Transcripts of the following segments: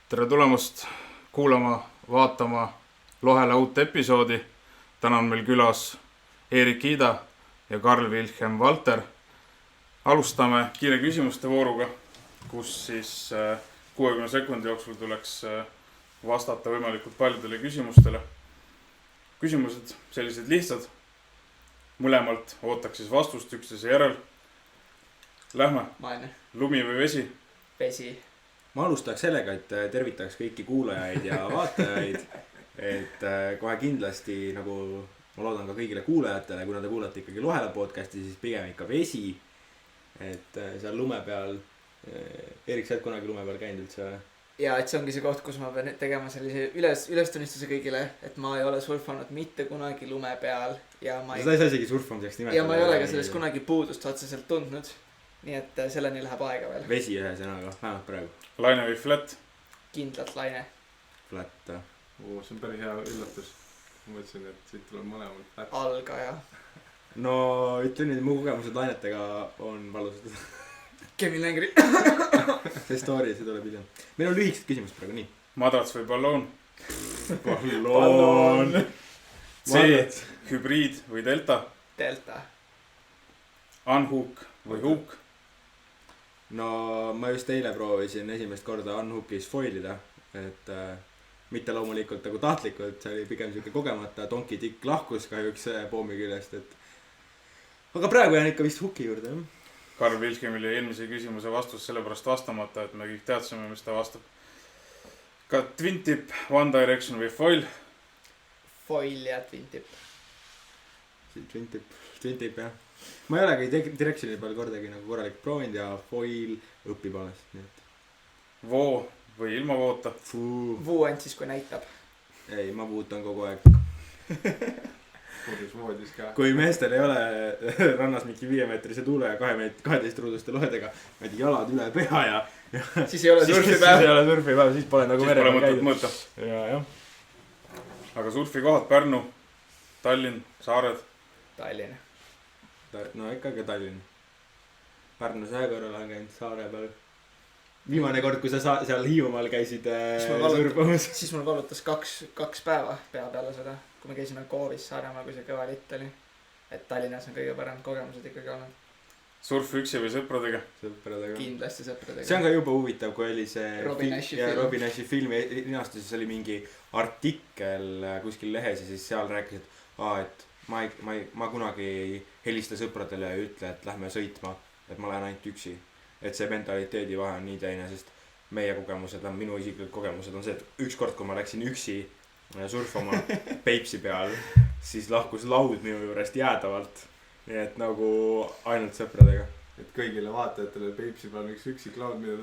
Tere tulemast kuulama, vaatama Lohele uut episoodi. Täna on meil külas Erik Ida ja Karl Wilhelm Valter. Alustame kiire küsimuste vooruga, kus siis 60 sekundi jooksul tuleks vastata võimalikult paljudele küsimustele. Küsimused sellised lihtsad. Mõlemalt ootaks siis vastust üksteise järel. Lähme. Lumi või vesi? Vesi. Ma alustaks sellega, et tervitaks kõiki kuulajaid ja vaatajaid. Et kohe kindlasti, nagu ma loodan ka kõigile kuulajatele, kuna te kuulate ikkagi Lohela podcasti, siis pigem ikka vesi. Et seal lume peal, Erik, sa oled kunagi lume peal käinud üldse? Ja et see ongi see koht, kus ma pean tegema sellise ülestunnistuse kõigile, et ma ei ole surfanud mitte kunagi lume peal. Ja ma ei saa isegi surfamiseks nimetada. Ja ma ei ole ka sellest kunagi puudust otseselt tundnud. Nii et selleni läheb aega veel. Vesi ühe sõnaga, vähemalt praegu. Laine või flat? Kindlalt laine. Flat. See on päris hea üllatus. Ma mõtlesin, et siit tuleb mõlemalt flat. Algaja. No ütle nüüd, mu kogemused lainetega on valusad. Kevin Längri. See story, see tuleb hiljem. Meil on lühikesed küsimused praegu, nii. Madrats või balloon? Balloon. C. Hübriid või delta? Delta. Unhook või hook? No ma just eile proovisin esimest korda unhookis foilida, et mitte loomulikult nagu tahtlikult, see oli pigem siuke kogemata, Donkey Dick lahkus kahjuks poomi küljest, et aga praegu jään ikka vist hooki juurde, jah. Karl Wilhelmile eelmise küsimuse vastus sellepärast vastamata, et me kõik teadsime, mis ta vastab. Ka twin tip, One Direction või foil? Foil ja twin tip. Twin tip, jah. Ma ei olegi Directioni peal kordagi nagu korralik proovinud ja foil õpib alles, nii et. Voo või ilma voota? Voo ainult siis, kui näitab. Ei, ma vuutan kogu aeg. Voodis ka. Kui meestel ei ole rannas mingi 5-meetrise tuule ja 12 ruuduste lohedega, ma ei tea, jalad üle pea ja siis ei ole surfipäev. Siis ei ole surfipäev, siis pole nagu mere peal käidud. Mõõta. Ja. Aga surfikohad Pärnu, Tallinn, Saared? Tallinn. No ikkagi Tallinn. Pärnu see korral on käinud Saare peal. Viimane kord, kui sa seal Hiiumaal käisid surfamas. Siis mul valutas kaks päeva pea peale seda, kui me käisime Koovis Saaremaal, kui see kõva litt oli. Et Tallinnas on kõige parem kogemused ikkagi olnud. Surf üksi või sõpradega? Sõpradega. Kindlasti sõpradega. See on ka juba huvitav, kui oli see Robin Nashi filmi linastuses oli mingi artikkel kuskil lehes ja siis seal rääkis, et ma kunagi ei helista sõpradele ja ütle, et lähme sõitma, et ma lähen ainult üksi. Et see mentaliteedi vahe on nii teine, sest meie kogemused, minu isiklikud kogemused on see, et ükskord, kui ma läksin üksi surfama Peipsi peal, siis lahkus laud minu juurest jäädavalt. Nii et nagu ainult sõpradega. Et kõigile vaatajatele Peipsi peal üks üksik laud, mida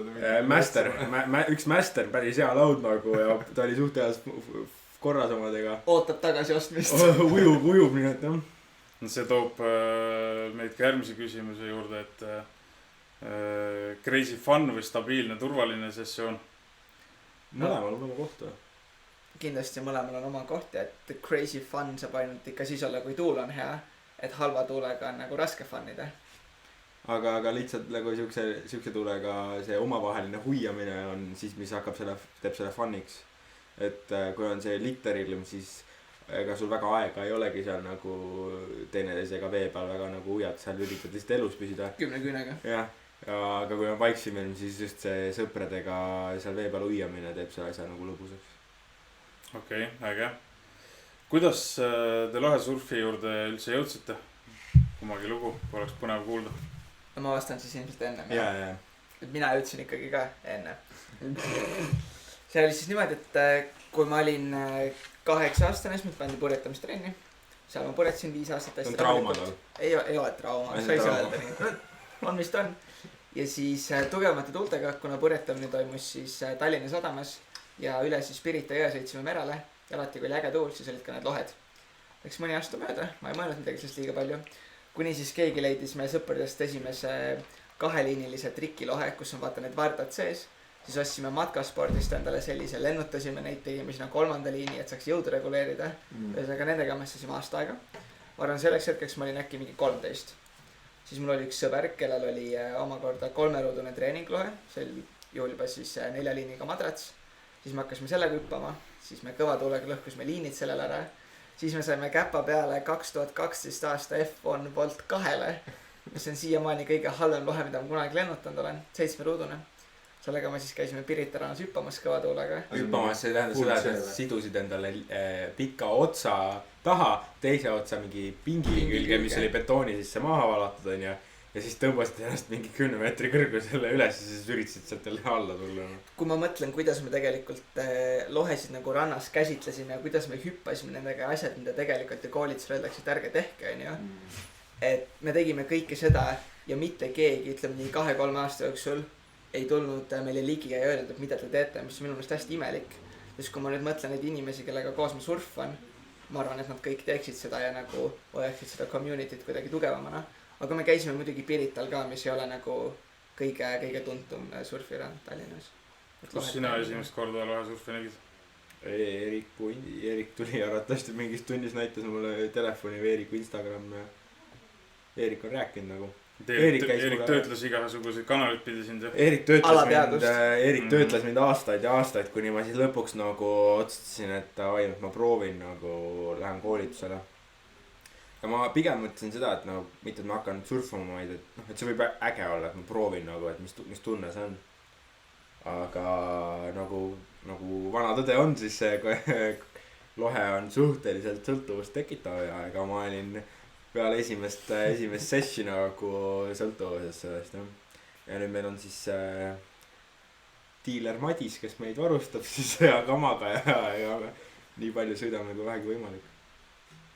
üks master, päris hea laud nagu ja ta oli suht heas korras omadega. Ootab tagasi ostmist. Ujub nii, et jah. See toob meid ka järgmise küsimuse juurde, et crazy fun või stabiilne turvaline sessioon? Mõlemal on oma kohta. Kindlasti mõlemal on oma koht ja et crazy fun saab ainult ikka siis olla, kui tuul on hea. Et halva tuulega on nagu raske funida. Aga lihtsalt nagu siukse tuulega see omavaheline huiamine on siis, mis teeb selle funniks. Et kui on see litterilm, siis ega sul väga aega ei olegi seal nagu teineteisega vee peal väga nagu huiad, seal üritad lihtsalt elus püsida. 10 küünega. Jah, aga kui on vaiksimine, siis just see sõpradega seal vee peal huiamine teeb selle asja nagu lõbusaks. Okei, äge. Kuidas te Lohe surfi juurde üldse jõudsite? Kumagi lugu, kui oleks põnev kuulda. No ma vastan siis ilmselt enne. Ja. Et mina jõudsin ikkagi ka enne. See oli siis niimoodi, et kui ma olin 8-aastane, siis mind pandi purjetamistrenni. Seal ma purjetasin 5 aastat. On trauma tal? Ei ole trauma, sai öelda nii. On vist on. Ja siis tugevamate tuultega, kuna purjetamine toimus siis Tallinna sadamas ja üle siis Pirita jõe sõitsime merele. Ja alati kui oli äge tuul, siis olid ka need lohed. Läks mõni aasta mööda, ma ei mõelnud midagi sellest liiga palju. Kuni siis keegi leidis meie sõpradest esimese 2-liinilise trikilohe, kus on vaata need vardad sees. Siis ostsime matkaspordist endale sellise, lennutasime neid, tegime sinna 3. liini, et saaks jõudu reguleerida. Ühesõnaga nendega mässasime aasta aega. Ma arvan, selleks hetkeks ma olin äkki mingi 13. Siis mul oli üks sõber, kellel oli omakorda 3-ruudune treeninglohe. See oli juhul juba siis 4 liiniga madrats. siis me hakkasime sellega hüppama, siis me kõva tuulega lõhkusime liinid sellele ära, siis me saime käpa peale 2012 aasta F1 Bolt 2-le, mis on siiamaani kõige halvem lohe, mida ma kunagi lennutanud olen, 7-ruudune. Sellega me siis käisime Pirita rannas hüppamas kõva tuulega. Hüppamas see tähendab seda, et sidusid endale pika otsa taha, teise otsa mingi pingi külge, mis oli betooni sisse maha valatud, onju. Ja siis tõmbasid ennast mingi 10 meetri kõrgusele üles ja siis üritasid sealt jälle alla tulla. Kui ma mõtlen, kuidas me tegelikult lohesid nagu rannas käsitlesime ja kuidas me hüppasime nendega asjad, mida tegelikult ja koolitusel öeldakse, et ärge tehke, onju. Et me tegime kõike seda ja mitte keegi, ütleme nii 2-3 aasta jooksul ei tulnud meile ligi ja öelnud, et mida te teete, mis on minu meelest hästi imelik. Sest kui ma nüüd mõtlen neid inimesi, kellega koos ma surfan, ma arvan, et nad kõik teeksid seda ja nagu hoiaksid seda community't kuidagi tugevamana. Aga me käisime muidugi Pirital ka, mis ei ole nagu kõige tuntum surfirand Tallinnas. Kus sina esimest korda lohesurfi nägid? Eerik tuli arvatavasti mingis tunnis näitas mulle telefoni või Eeriku Instagram ja Eerik on rääkinud nagu. Eerik töötles igasuguseid kanaleid pidi sind. Eerik töötles mind aastaid ja aastaid, kuni ma siis lõpuks nagu otsustasin, et ma proovin nagu lähen koolitusele. Ja ma pigem mõtlesin seda, et nagu mitte, et ma hakkan surfama, vaid et see võib äge olla, et ma proovin nagu, et mis tunne see on. Aga nagu vana tõde on, siis see lohe on suhteliselt sõltuvust tekitav ja ega ma olin peale esimest sessi nagu sõltuvuses sellest. Ja nüüd meil on siis diiler Madis, kes meid varustab siis kamaga ja nii palju sõidame kui vähegi võimalik.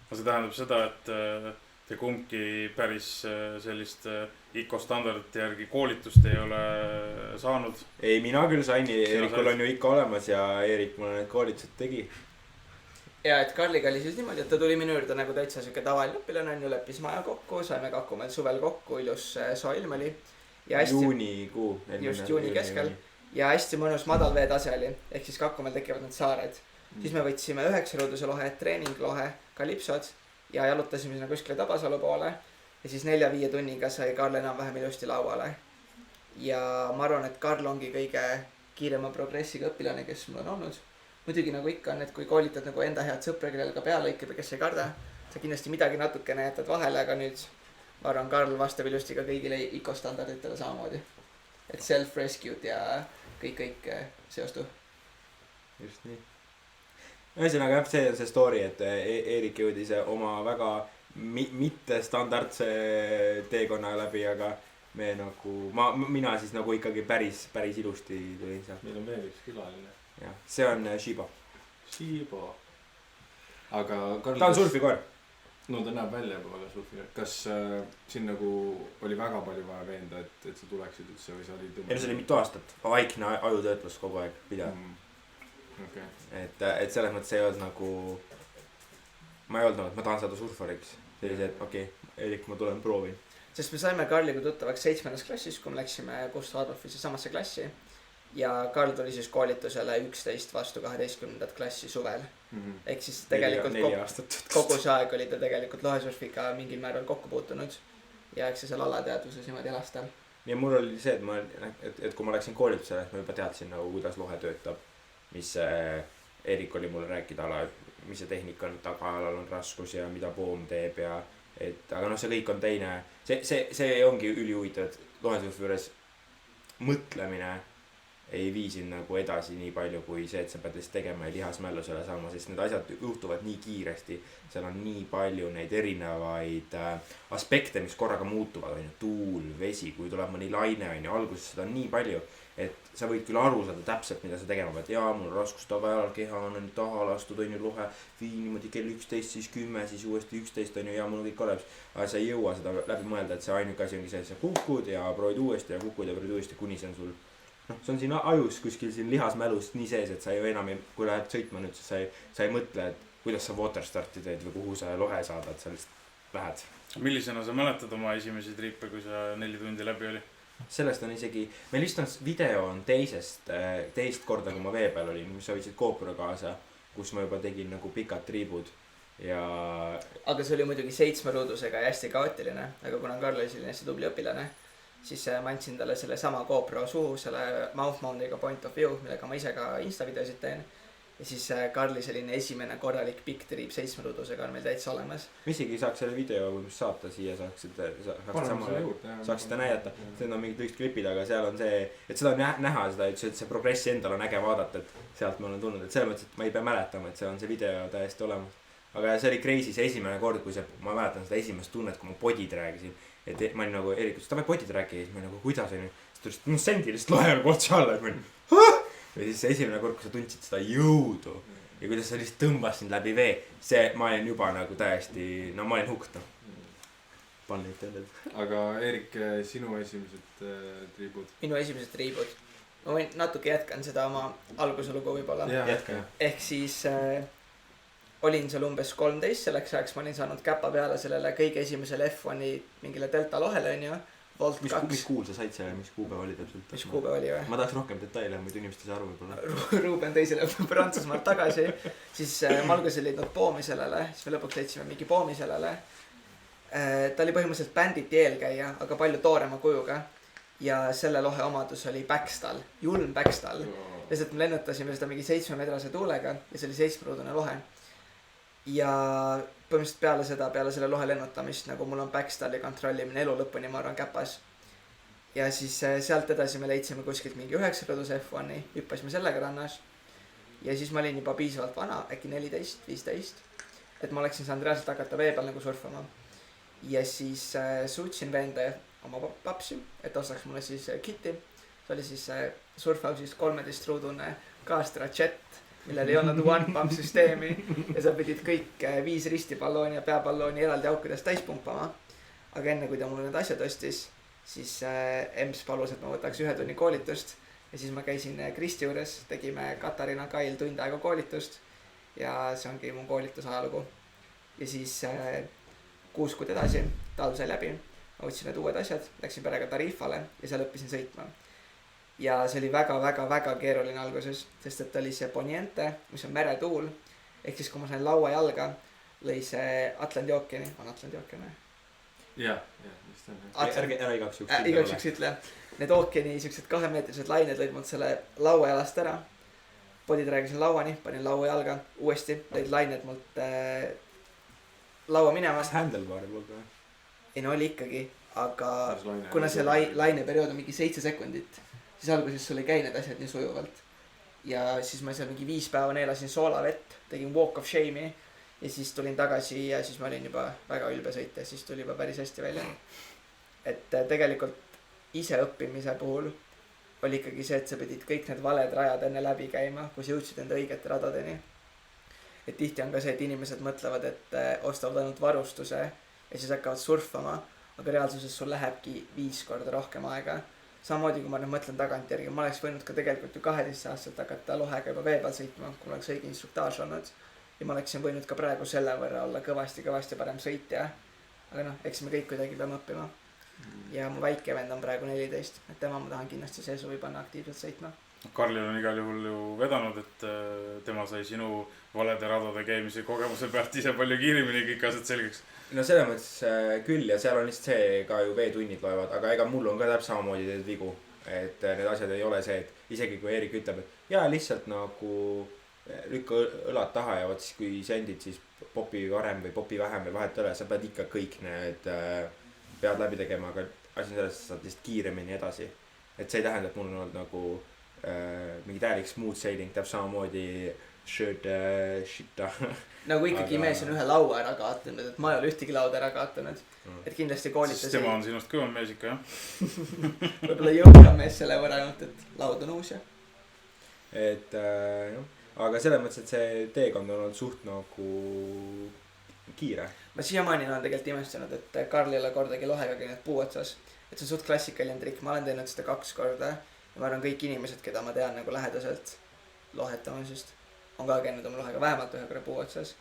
See tähendab seda, et te kumbki päris sellist ICO standardite järgi koolitust ei ole saanud? Ei, mina küll sain, Eerikul on ju ICO olemas ja Eerik mulle need koolitused tegi. Ja et Karliga oli siis niimoodi, et ta tuli minu juurde nagu täitsa siuke tavaline õpilane, leppis maja kokku, saime kakku meil suvel kokku, ilus soe ilm oli. Juunikuu. Just juuni keskel. Ja hästi mõnus madal veetase oli, ehk siis kakku meil tekivad need saared. Siis me võtsime 9-ruuduse lohe, treeninglohe, kalipsod ja jalutasime sinna kuskile Tabasalu poole. Ja siis 4-5 tunniga sai Karl enam-vähem ilusti lauale. Ja ma arvan, et Karl ongi kõige kiirema progressiga õpilane, kes mul on olnud. Muidugi nagu ikka on, et kui koolitad nagu enda head sõpra, kellel ka peale lõikab ja kes ei karda, sa kindlasti midagi natukene jätad vahele, aga nüüd ma arvan, Karl vastab ilusti ka kõigile ICO standarditele samamoodi. Et self-rescued ja kõik seostu. Just nii. Ühesõnaga see on see story, et Eerik jõudis oma väga mitte standardse teekonna läbi, aga me nagu, mina siis nagu ikkagi päris ilusti tulin sealt. Meil on veel üks külaline. Ja, see on Shiba. Aga Karl, ta on surfikoer. No ta näeb välja juba väga surfikoer. Kas siin nagu oli väga palju vaja veenda, et sa tuleksid üldse või sa oli tõmba? See oli mitu aastat. Vaikne ajutöötlus kogu aeg pidev. Okay. Et selles mõttes ei olnud nagu, ma ei olnud nagu, et ma tahan saada surfariks. See oli see, et okei, Eerik, ma tulen proovin. Sest me saime Karliga tuttavaks 7. klassis, kui me läksime Gustav Adolfisse samasse klassi. Ja Karl tuli siis koolitusele 11 vastu 12. klassi suvel. Ehk siis tegelikult kogu see aeg oli ta tegelikult lohesurfiga mingil määral kokku puutunud. Ja eks see seal alateadvuses niimoodi elas tal. Ja mul oli see, et kui ma läksin koolitusele, et ma juba teadsin nagu, kuidas lohe töötab. Mis Eerik oli mulle rääkida, mis see tehnika on, tagaalal on raskus ja mida poom teeb ja aga see kõik on teine. See ongi ülihuvitav, et lohesurfi juures mõtlemine ei vii siin nagu edasi nii palju kui see, et sa pead lihtsalt tegema ja lihasmällusele saama, sest need asjad juhtuvad nii kiiresti. Seal on nii palju neid erinevaid aspekte, mis korraga muutuvad, tuul, vesi, kui tuleb mõni laine, alguses seda on nii palju, et sa võid küll aru saada täpselt, mida sa tegema pead. Jaa, mul on raskus tagajalal, keha on taha lastud, lohe, vii niimoodi kell 11, siis 10, siis uuesti 11, ja mul on kõik olemas. Aga sa ei jõua seda läbi mõelda, et see ainuke asi ongi see, et sa kukud ja proovid uuesti ja kukud ja proovid uuesti, kuni see on sul. See on siin ajus kuskil siin lihasmälust nii sees, et sa ju enam, kui lähed sõitma nüüd, sa ei mõtle, et kuidas sa waterstarti teed või kuhu sa lohe saadad, sa lihtsalt lähed. Millisena sa mäletad oma esimesi triipe, kui sa 4 tundi läbi oli? Sellest on isegi, meil vist on video on teist korda, kui ma vee peal olin, mis sa võtsid GoPro kaasa, kus ma juba tegin nagu pikad triibud ja... Aga see oli muidugi 7-ruudusega ja hästi kaootiline, aga kuna Karl oli selline hästi tubli õpilane, siis ma andsin talle selle sama GoPro suhu, selle mouth mount'iga point of view, millega ma ise ka Insta videosid teen. Ja siis Karli selline esimene korralik big trip 7-ruudusega on meil täitsa olemas. Isegi saaks selle video saata siia, saaksite näidata. Need on mingid lühikesed klipid, aga seal on see, et seda on näha seda, et see progressi endal on äge vaadata, et sealt ma olen tulnud. Et selles mõttes, et ma ei pea mäletama, et see on see video täiesti olemas. Aga see oli crazy, see esimene kord, kui ma mäletan seda esimest tunnet, kui ma podid räägisin. Et ma olin nagu, Eerik ütles, ta või podid rääkida, siis ma olin nagu, kuidas on ju. Siis ta ütles, sendilist loe nagu otsa alla, et ma olin, ja siis see esimene kord, kui sa tundsid seda jõudu ja kuidas sa lihtsalt tõmbasid läbi vee, see ma olin juba nagu täiesti, no ma olin hukta. Pannud endale. Aga Eerik, sinu esimesed triibud? Minu esimesed triibud. Ma võin natuke jätkan seda oma alguse lugu võib-olla. Ehk siis olin seal umbes 13, selleks ajaks ma olin saanud käpa peale sellele kõige esimesele F1-i mingile Delta lohele, on ju. Volt 2. Mis kuul sa said see, mis kuupäev oli täpselt? Mis kuupäev oli või? Ma tahaks rohkem detaile, muidu inimesed ei saa aru võib-olla. Ruuben teisele Prantsusmaalt tagasi. Siis ma alguses leidnud poomi sellele, siis me lõpuks leidsime mingi poomi sellele. Ta oli põhimõtteliselt bänditi eelkäija, aga palju toorema kujuga. Ja selle lohe omadus oli backstall, julm backstall. Lihtsalt me lennutasime seda mingi 7-metrase tuulega ja see oli 7-ruudune lohe. Ja põhimõtteliselt peale selle lohe lennutamist, nagu mul on backstalli kontrollimine elu lõpuni, ma arvan, käpas. Ja siis sealt edasi me leidsime kuskilt mingi 9-rõduse F1-i, hüppasime sellega rannas. Ja siis ma olin juba piisavalt vana, äkki 14-15, et ma oleksin saanud reaalselt hakata vee peal nagu surfama. Ja siis suutsin veenda oma papsi, et ostaks mulle siis kiti. See oli siis surfhouse'ist 13-ruudune Castra Jet, millel ei olnud one pump süsteemi ja sa pidid kõik 5 ristipallooni ja peapallooni eraldi aukudest täis pumpama. Aga enne kui ta mulle need asjad ostis, siis EMS palus, et ma võtaks 1 tunni koolitust ja siis ma käisin Kristi juures, tegime Katariina Kail tund aega koolitust ja see ongi mu koolituse ajalugu. Ja siis 6 kuud edasi, talv sai läbi, ma võtsin need uued asjad, läksin perega Tarifale ja seal õppisin sõitma. Ja see oli väga keeruline alguses, sest et oli see Poniente, mis on meretuul. Ehk siis kui ma sain laua jalga, lõi see Atlandi ookeani. On Atlandi ookean või? Jah, vist on. Ära igaks juks ütle. Need ookeani siuksed 2-meetrised lained lõid mult selle laua jalast ära. Podid räägisin lauani, panin laua jalga uuesti, lõid lained mult laua minema. Kas handlebaari poolt või? Ei no oli ikkagi, aga kuna see laine periood on mingi 7 sekundit, siis alguses sul ei käi need asjad nii sujuvalt. Ja siis ma seal mingi 5 päeva neelasin soolavett, tegin walk of shame'i ja siis tulin tagasi ja siis ma olin juba väga ülbe sõita ja siis tuli juba päris hästi välja. Et tegelikult ise õppimise puhul oli ikkagi see, et sa pidid kõik need valed rajad enne läbi käima, kui sa jõudsid enda õigete radadeni. Et tihti on ka see, et inimesed mõtlevad, et ostavad ainult varustuse ja siis hakkavad surfama, aga reaalsuses sul lähebki 5 korda rohkem aega. Samamoodi kui ma nüüd mõtlen tagantjärgi, ma oleks võinud ka tegelikult ju 12 aastaselt hakata lohega juba vee peal sõitma, kui ma oleks õige instruktaaž olnud. Ja ma oleksin võinud ka praegu selle võrra olla kõvasti parem sõitja. Aga noh, eks me kõik kuidagi peame õppima. Ja mu väike vend on praegu 14, et tema ma tahan kindlasti see suvi panna aktiivselt sõitma. Karlil on igal juhul ju vedanud, et tema sai sinu valede radade käimise kogemuse pealt ise palju kiirimini kõik asjad selgeks. No selles mõttes küll ja seal on lihtsalt see ka ju veetunnid loevad, aga ega mul on ka täpselt samamoodi teed vigu. Et need asjad ei ole see, et isegi kui Eerik ütleb, et jaa lihtsalt nagu lükka õlad taha ja võt siis kui sendid siis popi varem või popi vähem või vahet ole, sa pead ikka kõik need pead läbi tegema, aga asi on selles, sa saad lihtsalt kiiremini edasi. Et see ei tähenda, et mul on olnud nagu mingi täielik smooth sailing, täpselt samamoodi shita. Nagu ikkagi mees on ühe laua ära kaotanud, et ma ei ole ühtegi lauda ära kaotanud. Et kindlasti koolitasin. Sest tema on sinust kõvam mees ikka, jah? Võib-olla jõukam mees selle võrra ainult, et laud on uus, jah. Et aga selles mõttes, et see teekond on olnud suht nagu kiire. Ma siiamaani olen tegelikult imestanud, et Karl ei ole kordagi lohega käinud puu otsas. Et see on suht klassikaline trikk, ma olen teinud seda 2 korda. Ja ma arvan kõik inimesed, keda ma tean nagu lähedaselt lohetamisest, on ka käinud oma lohega vähemalt 1 korra puu otsas.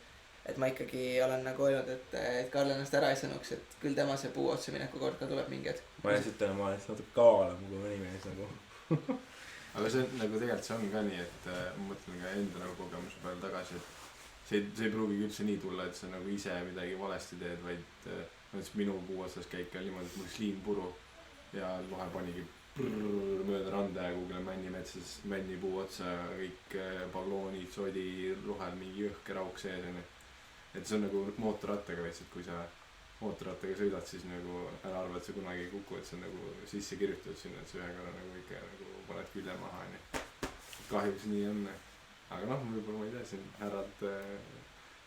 Et ma ikkagi olen nagu öelnud, et Karl ennast ära ei sõnuks, et küll tema see puu otsa mineku kord ka tuleb mingid. Ma ei ütlen, ma olen natuke kaalam, kui mõni mees nagu. Aga see nagu tegelikult see on ka nii, et ma mõtlen ka enda nagu kogemuse peale tagasi, et see ei pruugi üldse nii tulla, et sa nagu ise midagi valesti teed, vaid minu puu otsas käik on niimoodi, et mul sliim puru. ja kohe panigi mööda randa ja kuhugile männimetsas männipuu otsa kõik balloonid, sodi, rohel mingi jõhker auk sees onju. et see on nagu mootorrattaga veits, et kui sa mootorrattaga sõidad, siis nagu ära arva, et sa kunagi ei kuku, et see on nagu sisse kirjutatud sinna, et sa ühe korra nagu ikka nagu paned külje maha onju. kahjuks nii on. aga noh, võib-olla ma ei tea, siin härrad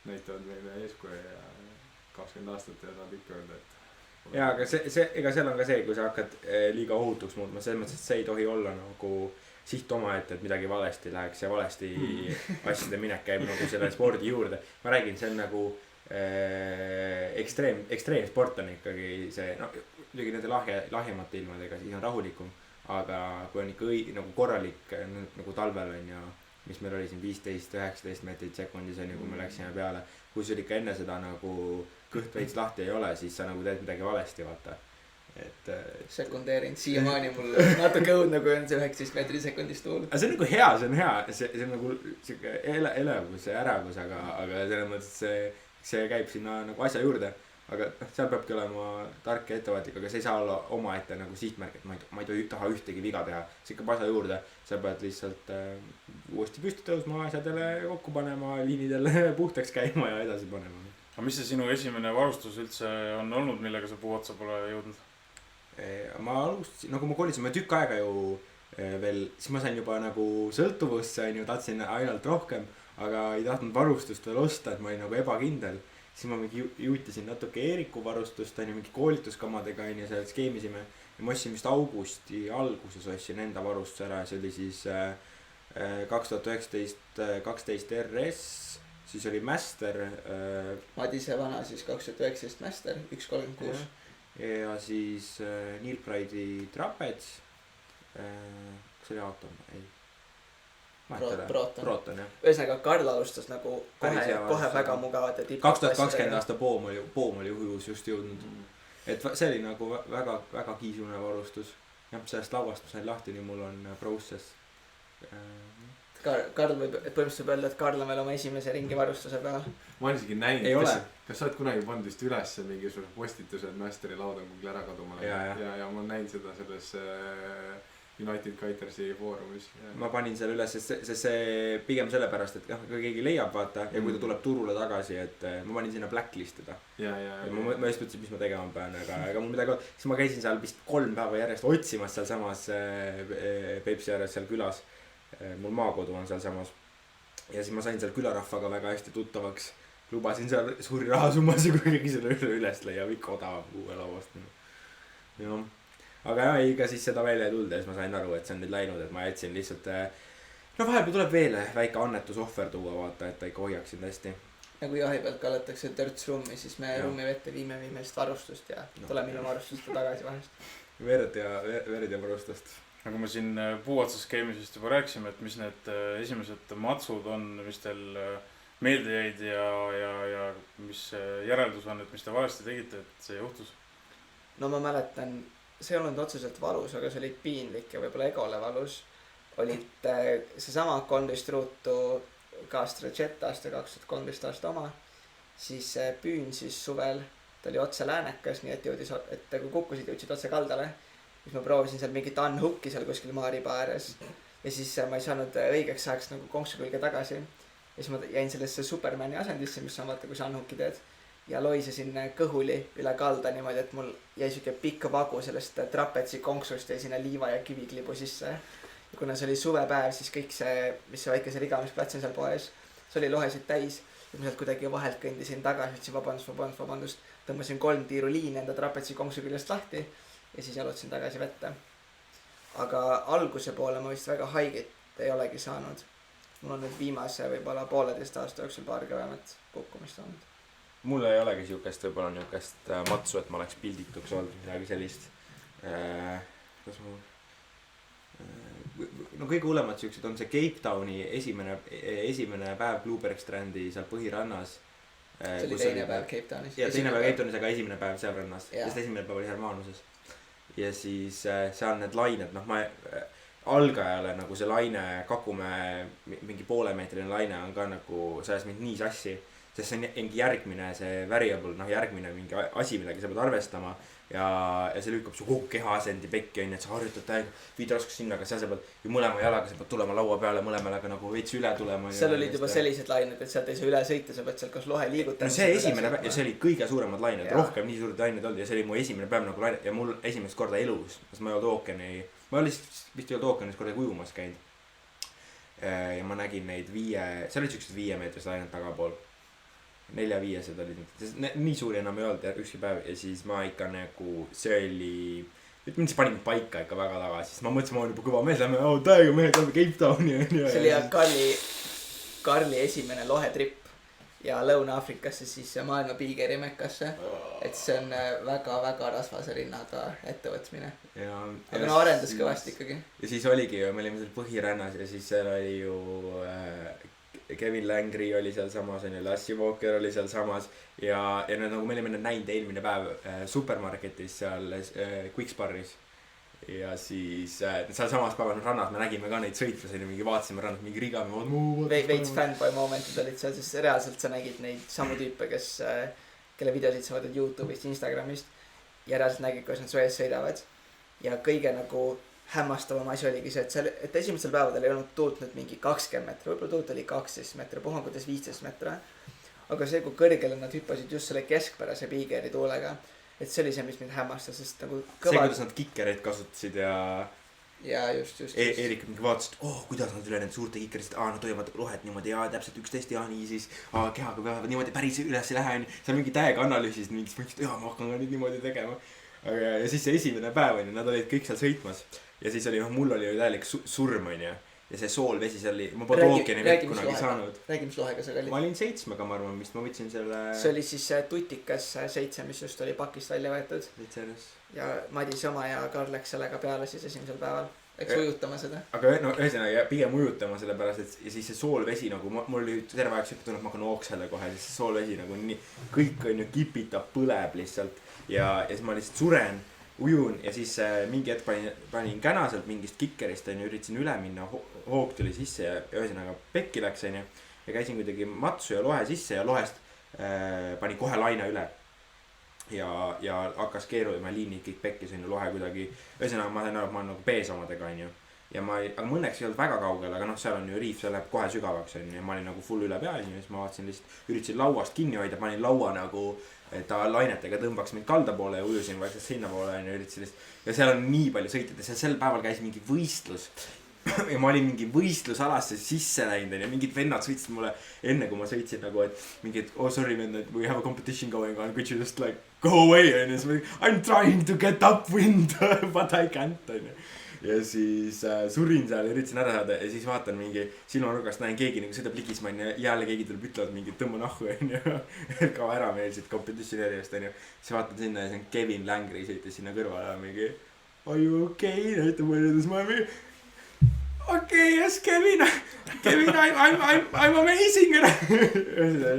näitavad meile eeskuju ja 20 aastat ja saab ikka öelda, et jaa, aga ega seal on ka see, kui sa hakkad liiga ohutuks muutma, selles mõttes, et see ei tohi olla nagu siht omaette, et midagi valesti läheks ja valesti asjade minek käib nagu selle spordi juurde. Ma räägin, see on nagu ekstreemsport on ikkagi see, no muidugi nende lahjemate ilmadega, siis on rahulikum, aga kui on ikka nagu korralik nagu talvel on ja mis meil oli siin 15-19 meetrit sekundis on ju, kui me läksime peale, kui sul ikka enne seda nagu kõht veits lahti ei ole, siis sa nagu teed midagi valesti, vaata. Et sekundeerin, siiamaani mul natuke õudne, kui on see 19 meetri sekundis tuul. Aga see on nagu hea, see on hea, see on nagu siuke elevus ja ärevus, aga selles mõttes see käib sinna nagu asja juurde. Aga seal peabki olema tark ja ettevaatlik, aga see ei saa olla omaette nagu sihtmärk, et ma ei taha ühtegi viga teha. See ikka asja juurde, sa pead lihtsalt uuesti püsti tõusma, asjadele kokku panema, liinidele puhtaks käima ja edasi panema. Aga mis see sinu esimene varustus üldse on olnud, millega sa puu otsa pole jõudnud? Ma alustasin, nagu ma kolisin, ma tükk aega ju veel, siis ma sain juba nagu sõltuvusse, tahtsin ainult rohkem, aga ei tahtnud varustust veel osta, et ma olin nagu ebakindel. Siis ma mingi juutisin natuke Eeriku varustust, mingi koolituskammadega ja seal skeemisime. Ja ma ostsin vist augusti alguses ostsin enda varustuse ära, see oli siis 2019 12 RS, siis oli Master. Madise vana siis 2019 Master 1.36. Ja siis Neil Pride'i Trapets. Kas oli Atom? Ei. Proton, jah. Ühesõnaga Karl alustas nagu kohe väga mugavad ja 2020 aasta poom oli just jõudnud. Et see oli nagu väga kiisune varustus. Jah, sellest lauast ma sain lahti, nii mul on Process. Karl võib põhimõtteliselt öelda, et Karl on veel oma esimese ringi varustuse peal. Ma olen isegi näinud, ei ole. Kas sa oled kunagi pannud vist üles mingisuguse postituse, et Masteri laud on kuhugil ära kaduma läinud ja ma olen näinud seda selles United Kitersi foorumis. Ma panin selle üles, sest see pigem sellepärast, et kui keegi leiab, vaata, ja kui ta tuleb turule tagasi, et ma panin sinna blacklist teda. Ma just mõtlesin, mis ma tegema pean, aga mul midagi olnud. Siis ma käisin seal vist 3 päeva järjest otsimas seal samas Peipsi ääres seal külas. Mul maakodu on seal samas. Ja siis ma sain seal külarahvaga väga hästi tuttavaks. Lubasin seal suuri rahasummasid, kui keegi selle üles leiab, ikka odavam uue lauast. Jah. Aga jah, ega siis seda välja ei tulnud ja siis ma sain aru, et see on nüüd läinud, et ma jätsin lihtsalt vahepeal tuleb veel väike annetusohver tuua, vaata, et ta ikka hoiaks sind hästi. Nagu jahi pealt kallatakse törts rummi, siis me rummi vette viime vist varustust ja tuleme minu varustuste tagasi vahest. Verd ja varustust. Nagu me siin puu otsas skeemisest juba rääkisime, et mis need esimesed matsud on, mis teil meelde jäid ja mis järeldus on, et mis te valesti tegite, et see juhtus? No ma mäletan, see ei olnud otseselt valus, aga see oli piinlik ja võib-olla egole valus. Olid seesama 13 ruutu Castro Jet aasta 2013 aasta oma. Siis püün siis suvel, ta oli otse läänekas, nii et jõudis, et kui kukkusid, jõudsid otse kaldale. Siis ma proovisin seal mingit unhooki seal kuskil maariba ääres. Ja siis ma ei saanud õigeks ajaks nagu konksu külge tagasi. Ja siis ma jäin sellesse Supermani asendisse, mis on vaata, kui sa unhooki teed. Ja loisesin kõhuli üle kalda niimoodi, et mul jäi siuke pikk vagu sellest trapetsi konksust ja sinna liiva ja kiviklibu sisse. Ja kuna see oli suvepäev, siis kõik see, mis see väikese rigamisplats on seal poes, see oli lohesid täis. Ja ma sealt kuidagi vahelt kõndisin tagasi, ütlesin vabandust. Tõmbasin 3 tiiru liini enda trapetsi konksu küljest lahti ja siis jalutasin tagasi vette. Aga alguse poole ma vist väga haiget ei olegi saanud. Mul on nüüd viimase võib-olla 1,5 aasta jooksul paar kõvemat kukkumist olnud. Mul ei olegi siukest võib-olla niukest matsu, et ma oleks pildituks olnud midagi sellist. Kas mul no kõige hullemad siuksed on see Cape Towni esimene päev Blueberg Strandi seal põhirannas. See oli teine päev Cape Townis. Ja teine päev Cape Townis, aga esimene päev seal rannas. Sest esimene päev oli Hermanuses. Ja siis seal need lained, ma algajale nagu see laine, Kakumäe mingi 0,5 meetrine laine on ka nagu selles mind nii sassi. sest see on mingi järgmine see variable, noh järgmine mingi asi, millega sa pead arvestama ja see lükkab su kogu kehasendi pekki onju, et sa harjutad täiega, viid raskust sinna, aga seal sa pead ju mõlema jalaga, sa pead tulema laua peale, mõlema jalaga nagu veits üle tulema. seal olid juba sellised lained, et sealt ei saa üle sõita, sa pead seal kas lohe liigutada. No see esimene päev, ja see oli kõige suuremad lained, rohkem nii suured lained olnud ja see oli mu esimene päev nagu lained ja mul esimest korda elus, sest ma ei olnud ookeani, ma olin vist ei olnud ookeanis korda ujumas käinud. Ja ma nägin neid seal olid siuksed 5 meetrised lained tagapool. 4-5 olid nii suuri enam ei olnud ükski päev ja siis ma ikka nagu, see oli, mind see pani mind paika ikka väga tagasi, siis ma mõtlesin, ma olen juba kõva mees, lähme, täiega mehed, lähme Cape Towni. See oli Karli esimene lohetripp ja Lõuna-Afrikasse siis maailma piigeri mekkasse, et see on väga-väga rasvase rinnaga ettevõtmine. Aga no arendas kõvasti ikkagi. Ja siis oligi ju, me olime seal põhirännas ja siis seal oli ju Kevin Langry oli seal samas, Lassie Walker oli seal samas ja need nagu me olime näinud eelmine päev supermarketis seal Quicksparis ja siis seal samas päeval rannas me nägime ka neid sõitmas ja mingi vaatasime rannas mingi rigame veits fanboy momentid olid seal, sest reaalselt sa nägid neid samu tüüpe, kelle videosid sa vaatad YouTube'ist, Instagramist ja reaalselt nägid, kuidas nad su ees sõidavad ja kõige nagu hämmastavam asi oligi see, et esimesel päevadel ei olnud tuult nüüd mingi 20 meetri, võib-olla tuult oli 12 meetri, puhangutes 15 meetri. Aga see, kui kõrgele nad hüppasid just selle keskpärase piigeri tuulega, et see oli see, mis mind hämmastas, sest nagu kõvad... See, kuidas nad kikkereid kasutasid ja just. Eerik mingi vaatas, et kuidas nad üle need suurte kikkerid, nad toivad lohet niimoodi ja täpselt 11 ja nii siis kehaga peavad niimoodi päris üles ei lähe. Seal mingi täiega analüüsis, mingis mõttes, et ma hakkan ka nüüd niimoodi tegema. Ja siis see esimene päev on ja nad olid kõik seal sõitmas. Ja siis oli, mul oli ju täielik surm onju ja see soolvesi seal oli, ma pole ookeani vett kunagi saanud. Räägi, mis lohega sa kallid? Ma olin 7, ma arvan, vist ma võtsin selle... See oli siis tutikas 7, mis just oli pakist välja võetud. Ja Madis oma ja Karl läks sellega peale siis esimesel päeval. Eks ujutama seda. Aga no ühesõnaga pigem ujutama selle pärast, et ja siis see soolvesi nagu, mul oli terve aeg siuke tunne, et ma hakkan ooksele kohe, siis see soolvesi nagu nii, kõik on ju kipitab, põleb lihtsalt ja siis ma lihtsalt suren. Ujun ja siis mingi hetk panin känaselt mingist kikkerist ja üritasin üle minna, hoog tuli sisse ja ühesõnaga pekki läks ja käisin kuidagi matsu ja lohe sisse ja lohest pani kohe laine üle ja hakkas keeruma liinid kõik pekkis ja lohe kuidagi, ühesõnaga ma sain aru, et ma olen nagu pees omadega ja aga ma õnneks ei olnud väga kaugel, aga seal on ju riif, see läheb kohe sügavaks ja ma olin nagu full üle pea ja siis ma vaatasin lihtsalt, üritasin lauast kinni hoida, panin laua nagu et ta lainetega tõmbaks mind kalda poole ja ujusin vaikselt sinna poole ja üritasin lihtsalt ja seal on nii palju sõitjad ja sel päeval käis mingi võistlus ja ma olin mingi võistlusalasse sisse läinud ja mingid vennad sõitsid mulle enne kui ma sõitsin nagu, et mingid sorry vend, we have a competition going on, could you just like go away and I'm trying to get upwind but I can't ja siis surin seal ja üritasin ära saada ja siis vaatan mingi silmanurgast näen keegi nagu sõidab ligis ja jälle keegi tuleb ütlevad mingi tõmba nahku ka ära meil siit competitioneerijast siis vaatan sinna ja see on Kevin Langry sõitis sinna kõrvale mingi are you okay? Näitab mulle ütles ma okay, yes Kevin I'm amazing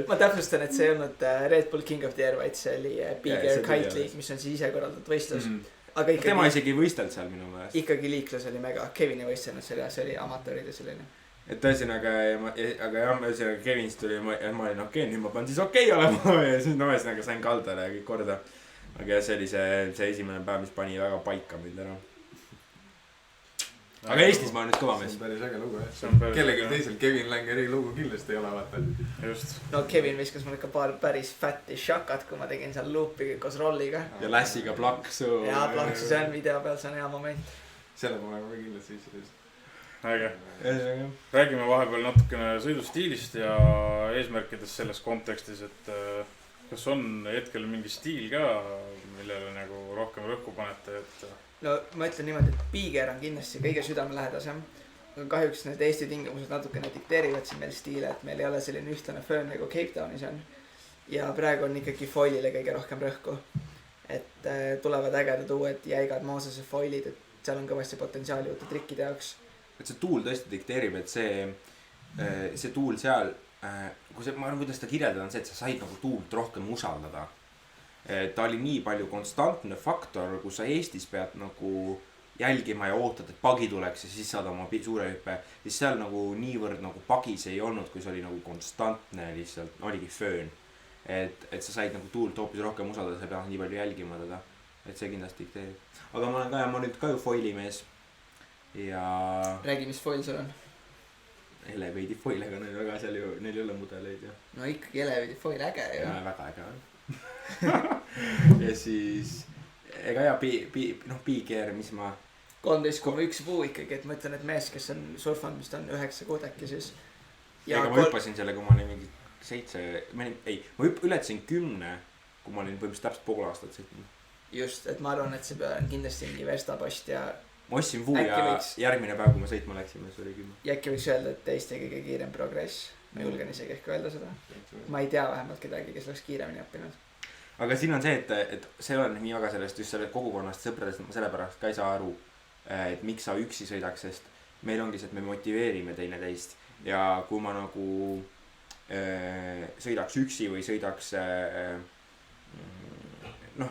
ma täpsustan, et see ei olnud Red Bull King of the Air, vaid see oli Big Air Kite League, mis on siis ise korraldatud võistlus Aga ikkagi, tema isegi ei võistelnud seal minu meelest. Ikkagi liiklus oli mega, Kevin ei võistelnud selle, see oli amatööride selline. Et ühesõnaga, aga jah, ühesõnaga Kevinist tuli, ma olin okei, nüüd ma pean siis okei olema ja siis ühesõnaga sain kaldale kõik korda. Aga jah, see oli see esimene päev, mis pani väga paika mind ära. Aga Eestis ma olen nüüd kõva mees. See on päris äge lugu, jah. Kellegi teisel Kevin Langeri lugu kindlasti ei ole, vaata. Just. No Kevin viskas mul ikka paar päris fatti šakat, kui ma tegin seal loopi koos rolliga. Ja Lassiga plaksu. Ja plaksu, see on video peal, see on hea moment. Selle ma olen kindlasti sisse. Äge. Räägime vahepeal natukene sõidustiilist ja eesmärkidest selles kontekstis, et kas on hetkel mingi stiil ka, millele nagu rohkem rõhku panete, et... No ma ütlen niimoodi, et Piiger on kindlasti kõige südamelähedasem. Aga kahjuks need Eesti tingimused natukene dikteerivad siin meil stiile, et meil ei ole selline ühtlane föön nagu Cape Townis on. Ja praegu on ikkagi foilile kõige rohkem rõhku. Et tulevad ägedad uued jäigad Mosese foilid, et seal on kõvasti potentsiaali uute trikkide jaoks. Et see tuul tõesti dikteerib, et see tuul seal, ma arvan, kuidas ta kirjeldada on see, et sa said nagu tuult rohkem usaldada. Ta oli nii palju konstantne faktor, kus sa Eestis pead nagu jälgima ja ootad, et pagi tuleks ja siis saad oma suure hüppe, siis seal nagu niivõrd nagu pagis ei olnud, kui see oli nagu konstantne lihtsalt, oligi föön. Et sa said nagu tuult hoopis rohkem usaldada, sa ei pea nii palju jälgima teda. Et see kindlasti dikteerib. Aga ma olen ka, ja ma nüüd ka ju foili mees. Ja... Räägi, mis foil sul on? Eleveidi foilega, neil väga seal ju, neil ei ole mudeleid ja. No ikkagi Eleveidi foil äge ju. Ja väga äge on. Ja siis, ega ja piikeer, mis ma... 13,1 puu ikkagi, et ma ütlen, et mees, kes on surfanud, mis ta on 9 kuud äkki siis. Ja ega ma hüppasin selle, kui ma olin mingi 7, ma ületasin 10, kui ma olin põhimõtteliselt täpselt pool aastat sõitnud. Just, et ma arvan, et see peab kindlasti mingi verstapost ja... Ma ostsin vuu ja järgmine päev, kui me sõitma läksime, see oli 10. Ja äkki võiks öelda, et Eesti kõige kiirem progress. Ma julgen isegi ehk öelda seda. Ma ei tea vähemalt kedagi, kes oleks kiiremini õppinud. Aga siin on see, et see on nii väga sellest just sellest kogukonnast sõpradest, ma sellepärast ka ei saa aru, et miks sa üksi sõidaks, sest meil ongi see, et me motiveerime teineteist. Ja kui ma nagu sõidaks üksi või sõidaks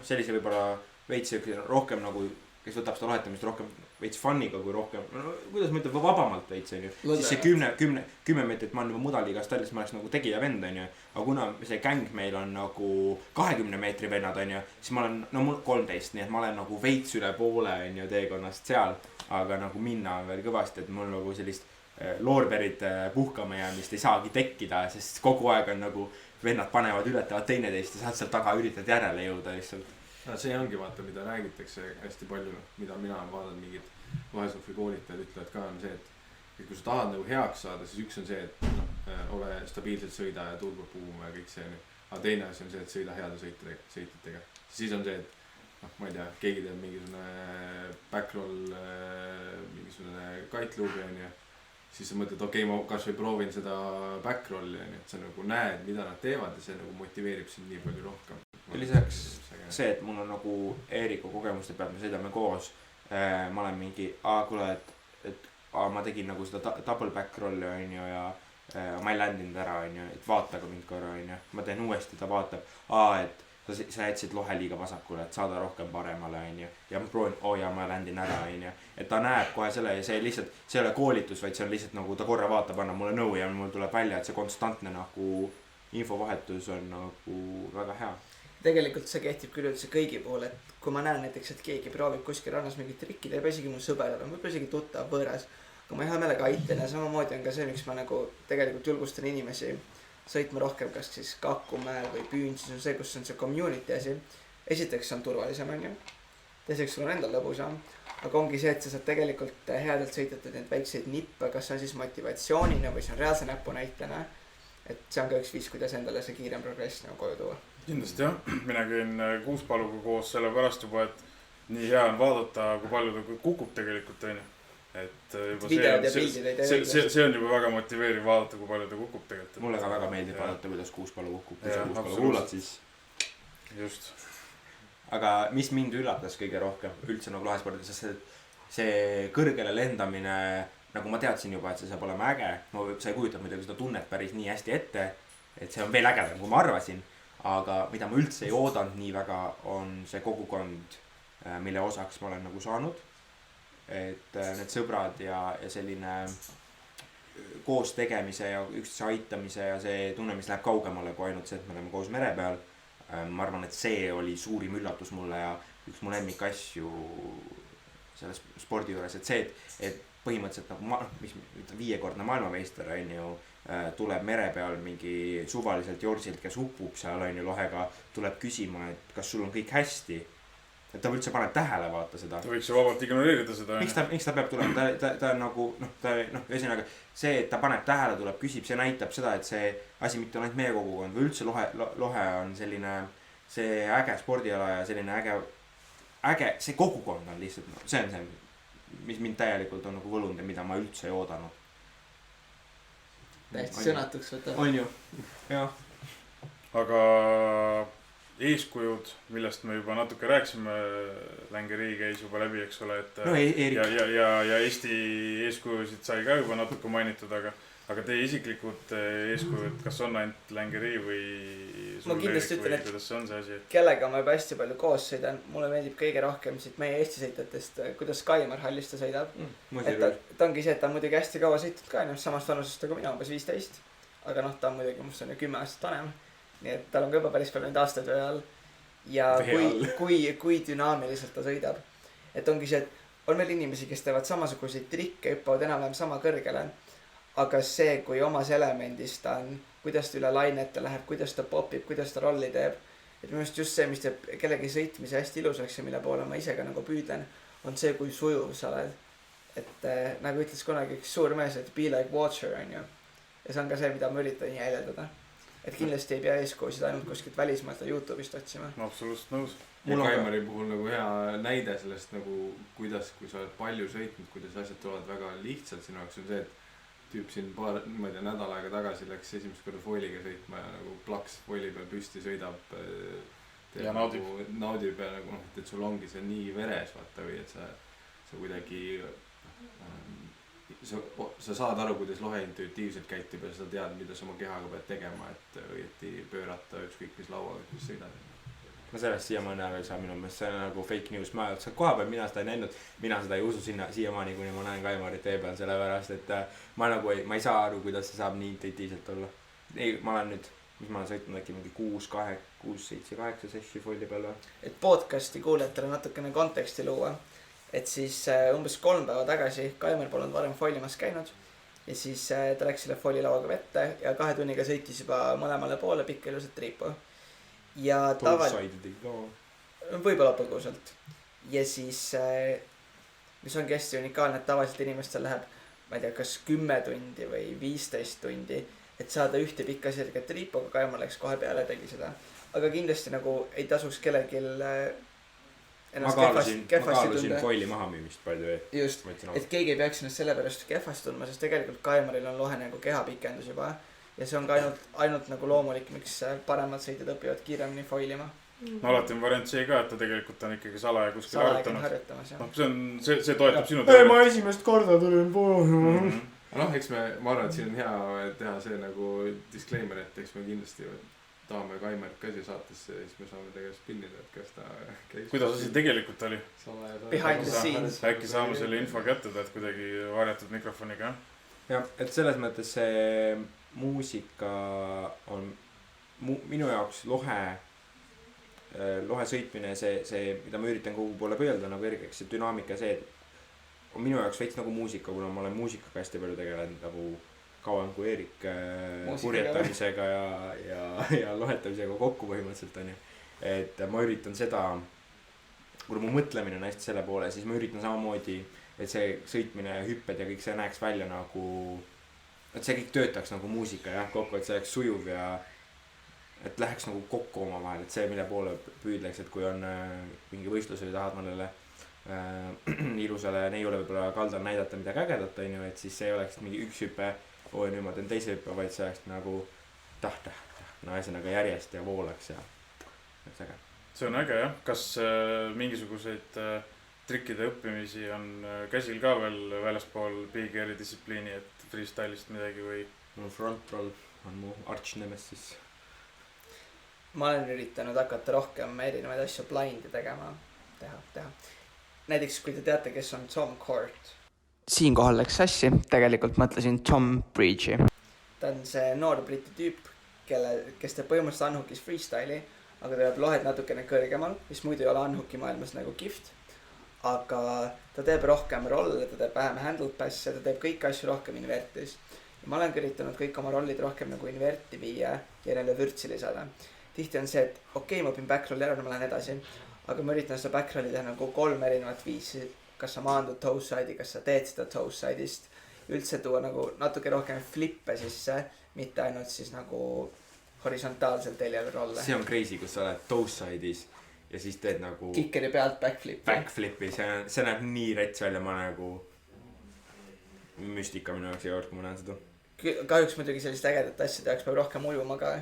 sellise võibolla veits rohkem nagu, kes võtab seda lohetamist rohkem veits funniga kui rohkem, no kuidas ma ütlen, vabamalt veits on ju. Siis see 10 meetrit ma olen juba mudaligas Tallis, ma oleks nagu tegija vend on ju. Aga kuna see gäng meil on nagu 20 meetri vennad on ju, siis ma olen, no mul 13, nii et ma olen nagu veits üle poole on ju teekonnast seal. Aga nagu minna on veel kõvasti, et mul nagu sellist loorberid puhkama jäämist ei saagi tekkida, sest kogu aeg on nagu vennad panevad, ületavad teineteist ja saad seal taga üritad järele jõuda lihtsalt. See ongi vaata, mida räägitakse hästi palju, mida mina olen vaadanud mingid vahesurfi koolitajad ütlevad ka on see, et kui sa tahad nagu heaks saada, siis üks on see, et ole stabiilselt sõida ja tuul peab puhuma ja kõik see on. Aga teine asi on see, et sõida heade sõitjatega. Siis on see, et ma ei tea, keegi teeb mingisugune backroll, mingisugune kiteluubi on ju. Siis sa mõtled, okei, ma kas või proovin seda backrolli on ju, et sa nagu näed, mida nad teevad ja see nagu motiveerib sind nii palju rohkem. Ja lisaks see, et mul on nagu Eeriku kogemuste pealt, me sõidame koos, ma olen mingi, kuule, et ma tegin nagu seda double backrolli on ju ja ma ei ländinud ära on ju, et vaata ka mind korra on ju, ma teen uuesti, ta vaatab, et sa jätsid lohe liiga vasakule, et saada rohkem paremale on ju, ja ma proovin, ja ma ländin ära on ju, et ta näeb kohe selle ja see lihtsalt, see ei ole koolitus, vaid see on lihtsalt nagu ta korra vaatab, annab mulle nõu ja mul tuleb välja, et see konstantne nagu infovahetus on nagu väga hea. Tegelikult see kehtib küll üldse kõigi puhul, et kui ma näen näiteks, et keegi proovib kuskil rannas mingit trikki, teeb isegi mu sõber, võib-olla isegi tuttav võõras, aga ma hea meelega aitan ja samamoodi on ka see, miks ma nagu tegelikult julgustan inimesi sõitma rohkem, kas siis Kakumäel või Püünsis on see, kus on see community asi. Esiteks on turvalisem on ju, teiseks sul on endal lõbusam, aga ongi see, et sa saad tegelikult headelt sõitjata neid väikseid nippe, kas on siis motivatsioonina või see on reaalse näpunäitena, et see on ka üks viis, kuidas endale see kiirem progress nagu koju tuua. Kindlasti jah, mina käin Kuuspaluga koos selle pärast juba, et nii hea on vaadata, kui palju ta kukub tegelikult on ju. Et juba see on juba väga motiveeriv vaadata, kui palju ta kukub tegelikult. Mulle ka väga meeldib vaadata, kuidas Kuuspalu kukub, kui sa Kuuspalu kuulad siis. Just. Aga mis mind üllatas kõige rohkem üldse nagu lahespordis, see kõrgele lendamine, nagu ma teadsin juba, et see saab olema äge. Sa ei kujuta muidugi seda tunnet päris nii hästi ette, et see on veel ägedam, kui ma arvasin. Aga mida ma üldse ei oodanud nii väga, on see kogukond, mille osaks ma olen nagu saanud. Et need sõbrad ja selline koos tegemise ja üksteise aitamise ja see tunne, mis läheb kaugemale kui ainult see, et me oleme koos mere peal. Ma arvan, et see oli suurim üllatus mulle ja üks mu lemmik asju selle spordi juures. Et see, et põhimõtteliselt nagu 5-kordne maailmameister on ju, tuleb mere peal mingi suvaliselt jorsilt, kes upub seal on ju lohega, tuleb küsima, et kas sul on kõik hästi. Et ta üldse paneb tähele vaata seda. Ta võiks ju vabalt ignoreerida seda. Miks ta peab tulema? Ta on nagu, ühesõnaga see, et ta paneb tähele, tuleb, küsib, see näitab seda, et see asi mitte ainult meie kogukond või üldse lohe on selline, see äge spordiala ja selline äge, see kogukond on lihtsalt, see on see, mis mind täielikult on nagu võlunud ja mida ma üldse ei oodanud. Täiesti sõnatuks võtta. On ju, jah. Aga eeskujud, millest me juba natuke rääksime, Längeri käis juba läbi, eks ole, et no, ja Eesti eeskujusid sai ka juba natuke mainitud, aga teie isiklikud eeskujud, kas on ainult Längeri või ma kindlasti ütlen, et kuidas see on see asi? kellega ma juba hästi palju koos sõidan, mulle meeldib kõige rohkem siit meie Eesti sõitjatest, kuidas Kaimar Hallista sõidab. Et ta ongi see, et ta on muidugi hästi kaua sõitnud ka, samast vanusest kui mina, umbes 15. Aga ta on muidugi, must on ju 10 aastat vanem. Nii et tal on ka juba päris palju neid aastaid ühe all. Ja kui dünaamiliselt ta sõidab. Et ongi see, et on veel inimesi, kes teevad samasuguseid trikke, hüppavad enam-vähem sama kõrgele. Aga see, kui omas elemendis ta on, kuidas ta üle lainete läheb, kuidas ta popib, kuidas ta rolli teeb. Et minu just see, mis teeb kellegi sõitmise hästi ilusaks ja mille poole ma ise ka nagu püüdlen, on see, kui sujuv sa oled. Et nagu ütles kunagi üks suur mees, et be like water on ju. Ja see on ka see, mida ma üritan jäljendada. Et kindlasti ei pea eeskuusid ainult kuskilt välismaalt ja YouTube'ist otsima. Absoluutselt nõus. Ja Kaimari puhul nagu hea näide sellest nagu, kuidas, kui sa oled palju sõitnud, kuidas asjad tulevad väga lihtsalt sinu jaoks on see, et tüüp siin nädal aega tagasi läks esimest korda foiliga sõitma ja nagu plaks foili peal püsti sõidab ja naudib ja nagu et sul ongi see nii veres vaata või et sa kuidagi sa saad aru, kuidas lohe intuitiivselt käitub ja sa tead, mida sa oma kehaga pead tegema, et õieti pöörata ükskõik mis lauaga, kus sõidad. Ma sellest siiamaani aru ei saa minu meelest, see on nagu fake news, ma olen koha peal, mina seda ei näinud, mina seda ei usu siiamaani, kuni ma näen Kaimarit tee peal, sellepärast, et ma ei saa aru, kuidas see saab nii intuitiivselt olla. Ei, ma olen nüüd, mis ma olen sõitnud äkki mingi 6, 7, 8 sessi folli peal või? Et podcasti kuulejatele natukene konteksti luua, et siis umbes 3 päeva tagasi Kaimar polnud varem follimas käinud ja siis ta läks selle follilauaga vette ja 2 tunniga sõitis juba mõlemale poole pikka ilusat triipu. Ja võib-olla põgusalt. Ja siis, mis ongi hästi unikaalne, et tavaliselt inimestel läheb, ma ei tea, kas 10 tundi või 15 tundi, et saada ühte pikka sirget triipu, aga Kaimar läks kohe peale ja tegi seda. Aga kindlasti nagu ei tasuks kellegil ennast kehvasti tunda. Foili maha müümist palju. Just, et keegi ei peaks ennast selle pärast kehvasti tundma, sest tegelikult Kaimaril on lohe nagu kehapikendus juba. Ja see on ka ainult nagu loomulik, miks paremad sõitjad õpivad kiiremini foilima. No alati on variant see ka, et ta tegelikult on ikkagi salaja kuskil harjutamas. No, see toetab sinu teha. Ma esimest korda tulin poole. Eks ma arvan, et siin on hea teha see nagu disclaimer, et eks me kindlasti tahame Kaimarit ka siia saatesse ja siis me saame tegelikult spinnida, et kas ta käis. Kuidas asi tegelikult oli? Behind the scenes. Äkki saame selle info kätte, et kuidagi varjatud mikrofoniga. Ja, et selles mõttes see muusika on minu jaoks lohe sõitmine, see, mida ma üritan kogu poole pöölda nagu ergeks, see dünaamika, see on minu jaoks veits nagu muusika, kuna ma olen muusikaga hästi palju tegelenud nagu kauem kui Eerik purjetamisega ja lohetamisega kokku põhimõtteliselt on ju. Et ma üritan seda, kuna mu mõtlemine on hästi selle poole, siis ma üritan samamoodi, et see sõitmine ja hüpped ja kõik see näeks välja nagu et see kõik töötaks nagu muusika jah kokku, et see oleks sujuv ja et läheks nagu kokku oma vahel, et see mille poole püüdleks, et kui on mingi võistlus või tahad mõnele ilusale neiule võib-olla kaldal näidata midagi ägedat on ju, et siis see ei oleks mingi üks hüpe nüüd ma teen teise hüppe, vaid see oleks nagu no ühesõnaga järjest ja voolaks ja see äge. See on äge jah, kas mingisuguseid trikkide õppimisi on käsil ka veel väljaspool big airi distsipliini, et freestylist midagi või? No front roll on mu arch nemesis. Ma olen üritanud hakata rohkem erinevaid asju blindi tegema, teha. Näiteks kui te teate, kes on Tom Court. Siinkohal läks sassi, tegelikult mõtlesin Tom Bridge'i. Ta on see noor briti tüüp, kes teeb põhimõtteliselt unhookis freestyle'i, aga ta teeb lohed natukene kõrgemal, mis muidu ei ole unhooki maailmas nagu gift. Aga ta teeb rohkem rolle, ta teeb vähem handle pass'e, ta teeb kõik asju rohkem invertis. Ja ma olen üritanud kõik oma rollid rohkem nagu inverti viia ja neile vürtsi lisada. Tihti on see, et okei, ma õpin backrolli ära, ma lähen edasi, aga ma üritan seda backrolli teha nagu 3 erinevat viisi. Kas sa maandud toe side'i, kas sa teed seda toe side'ist. Üldse tuua nagu natuke rohkem flippe sisse, mitte ainult siis nagu horisontaalselt teljel rolle. See on crazy, kus sa oled toe side'is. Ja siis teed nagu kickeri pealt backflipi, see näeb nii rets välja, ma nagu müstika minu jaoks jõud, kui ma näen seda. Kahjuks muidugi sellist ägedat asjade jaoks peab rohkem ujuma ka,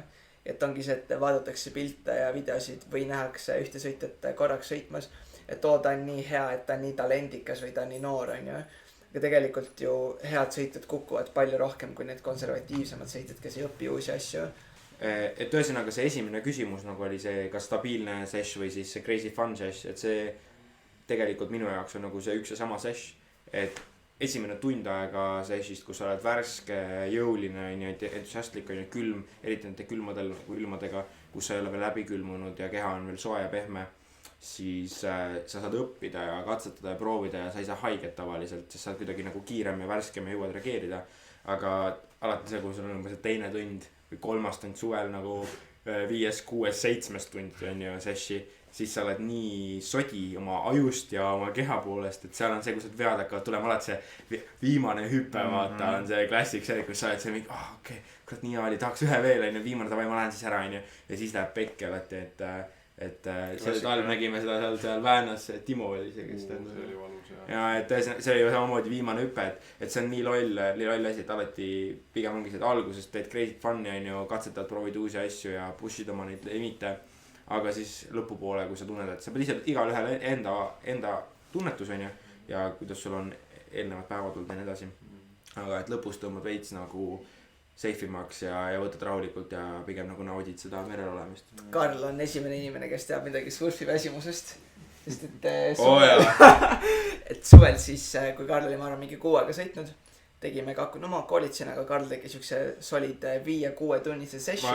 et ongi see, et vaadatakse pilte ja videosid või nähakse ühte sõitjat korraks sõitmas, et ta on nii hea, et ta on nii talendikas või ta on nii noor on ju. Aga tegelikult ju head sõitjad kukuvad palju rohkem kui need konservatiivsemad sõitjad, kes ei õpi uusi asju. et ühesõnaga see esimene küsimus nagu oli see kas stabiilne sesh või siis see crazy fun sesh, et see tegelikult minu jaoks on nagu see üks ja sama sesh, et esimene tund aega seshist, kus sa oled värske, jõuline, entusiastlik, külm, eriti nende külmadel ilmadega, kus sa ei ole veel läbi külmunud ja keha on veel soe ja pehme, siis sa saad õppida ja katsetada ja proovida ja sa ei saa haiget tavaliselt, sest sa oled kuidagi nagu kiirem ja värskem ja jõuad reageerida. Aga alati see, kui sul on see teine tund või kolmas tund suvel nagu 5., 6., 7. tund on ju seshi, siis sa oled nii sodi oma ajust ja oma keha poolest, et seal on see, kus need vead hakkavad tulema, alati see viimane hüpe, vaata, on see klassik see, kus sa oled see mingi, okei, kurat nii hea oli, tahaks ühe veel, viimane davai, ma lähen siis ära, ja siis läheb pekki alati, et selle talv nägime seda seal Väänas, Timo oli see, kes see oli valus, ja et see oli ju samamoodi viimane hüpe, et see on nii loll asi, et alati pigem ongi see, et alguses teed crazy fun'i on ju, katsetad, proovid uusi asju ja push'id oma neid limite, aga siis lõpupoole, kui sa tunned, et sa pead ise igal ühel enda tunnetus on ju, ja kuidas sul on eelnevad päevad olnud ja nii edasi, aga et lõpus tõmbad veits nagu safe imaks ja võtad rahulikult ja pigem nagu naudid seda merel olemist. Karl on esimene inimene, kes teab midagi surfi väsimusest, sest et et suvel siis, kui Karl oli ma arvan mingi 6 aega sõitnud, tegime Kaku, no ma koolitasin, aga Karl tegi siukse solid 5-6 tunnise session.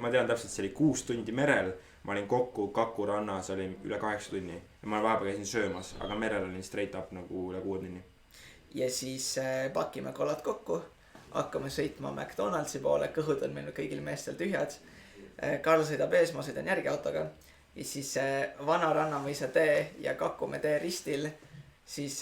Ma tean täpselt, see oli 6 tundi merel, ma olin kokku Kaku rannas, oli üle 8 tunni ja ma vahepeal käisin söömas, aga merel olin straight up nagu üle 6 tunni. Ja siis pakime kollad kokku, hakkame sõitma McDonaldsi poole, kõhud on meil kõigil meestel tühjad. Karl sõidab ees, ma sõidan järgi autoga. Ja siis vana Rannamõisa tee ja Kakumäe tee ristil, siis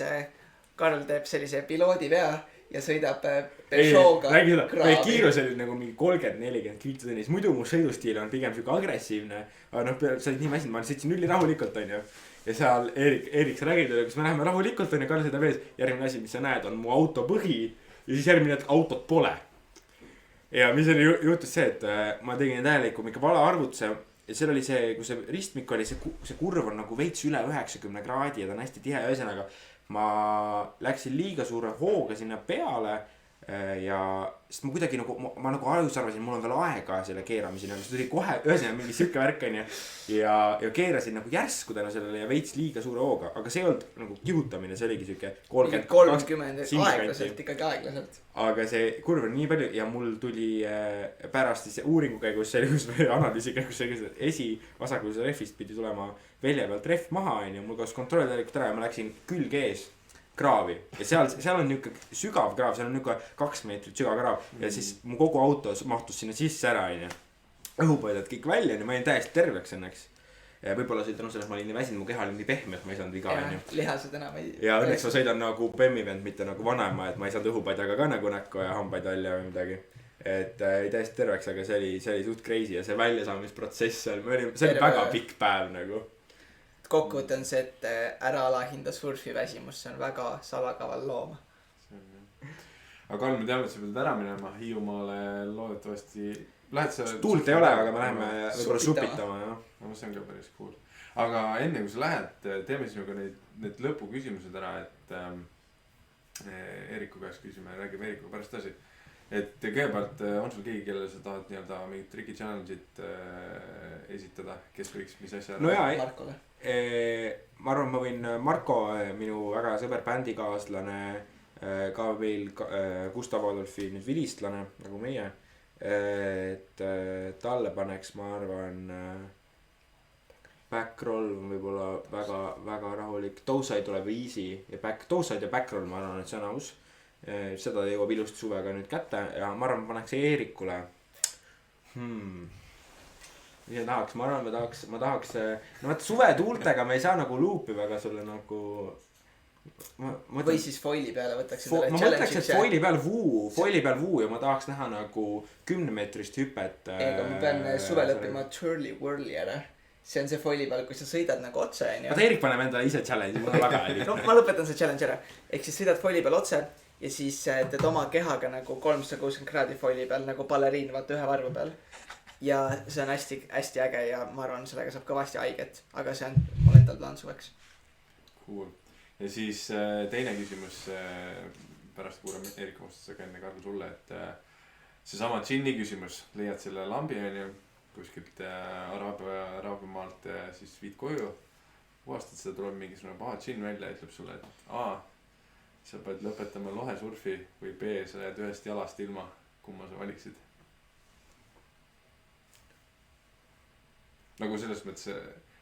Karl teeb sellise piloodivea ja sõidab Peugeot'ga kraavi. Kiirus oli nagu mingi 30-40 km tunnis, muidu mu sõidustiil on pigem siuke agressiivne, aga sa olid nii väsinud, ma sõitsin üli rahulikult on ju. Ja seal Eerik sa räägid, kus me läheme rahulikult on ja Karl sõidab ees, järgmine asi, mis sa näed, on mu auto põhi. Ja siis järgmine autot pole. Ja mis oli juhtus see, et ma tegin tähelikum ikka vale arvutuse. Ja seal oli see, kui see ristmik oli, see kurv on nagu veits üle 90 kraadi ja ta on hästi tihe. Ühesõnaga, ma läksin liiga suure hooga sinna peale ja sest ma kuidagi nagu, ma nagu ajus arvasin, mul on veel aega selle keeramiseni, aga see tuli kohe ühesõnaga mingi siuke värk on ja keerasin nagu järsku täna sellele ja veits liiga suure hooga, aga see ei olnud nagu kihutamine, see oligi siuke 30 aeglaselt, ikkagi aeglaselt. Aga see kurv on nii palju ja mul tuli pärast siis uuringu käigus selgus või analüüsi käigus selgus, et esivasakuse rehvist pidi tulema velja pealt rehv maha ja mul kaus kontroll täielikult ära ja ma läksin külge ees kraavi ja seal on niuke sügav kraav, seal on niuke 2 meetrit sügav kraav ja siis mu kogu auto mahtus sinna sisse ära onju. Õhupaidad kõik välja ja ma olin täiesti terveks õnneks. Ja võib-olla sõidan selles, ma olin nii väsinud, mu keha oli nii pehme, et ma ei saanud viga onju. Lihased enam ei. Ja õnneks ma sõidan nagu bemmivend, mitte nagu vanema, et ma ei saanud õhupaidaga ka nagu näkku ja hambaid välja või midagi. Et ei täiesti terveks, aga see oli suht crazy ja see väljasaamisprotsess seal, see oli väga pikk päev nagu. Kokkuvõte on see, et ära alahinda surfi väsimus, see on väga salakaval looma. Aga Karl, me teame, et sa pead ära minema Hiiumaale loodetavasti. Lähed sa... Tuult ei ole, aga me läheme võib-olla supitama. No see on ka päris cool. Aga enne kui sa lähed, teeme sinuga need lõpuküsimused ära, et Eeriku käest küsime, räägime Eerikuga pärast asi. Et kõigepealt on sul keegi, kellele sa tahad nii-öelda mingit Triki challenge'it esitada, kes võiks mis asja ära? No jaa, Markole. Ma arvan, ma võin Marko, minu väga sõber bändikaaslane, ka veel Gustav Adolfi nüüd vilistlane nagu meie, et talle paneks, ma arvan, backroll on võib-olla väga, väga rahulik, Toeside tuleb easy ja Toeside ja backroll, ma arvan, et see on aus. Seda jõuab ilusti suvega nüüd kätte ja ma arvan, paneks Eerikule. Ise tahaks, ma arvan, ma tahaks, no vaat suve tuultega me ei saa nagu luupi väga sulle nagu. Või siis foili peale võtaks. Ma mõtleks, et foili peal vuu ja ma tahaks näha nagu 10-meetrist hüpet. Ega ma pean suvel õppima twirly whirly ära. See on see foili peal, kui sa sõidad nagu otse. Vaata Eerik paneb endale ise challenge, mul on väga äli. No ma lõpetan see challenge ära. Ehk siis sõidad foili peal otse ja siis teed oma kehaga nagu 360 kraadi foili peal nagu baleriin, vaata ühe varvu peal. Ja see on hästi, hästi äge ja ma arvan, sellega saab kõvasti haiget, aga see on mul endal plaan suveks. Cool. Ja siis teine küsimus pärast kuulame Eeriku vastusega enne Karl sulle, et seesama džinni küsimus, leiad selle lambi onju kuskilt Araabia maalt ja siis viid koju, puhastad seda, tuleb mingisugune paha džinn välja ja ütleb sulle, et A, sa pead lõpetama lohesurfi või B, sa jääd ühest jalast ilma, kumma sa valiksid? Nagu selles mõttes,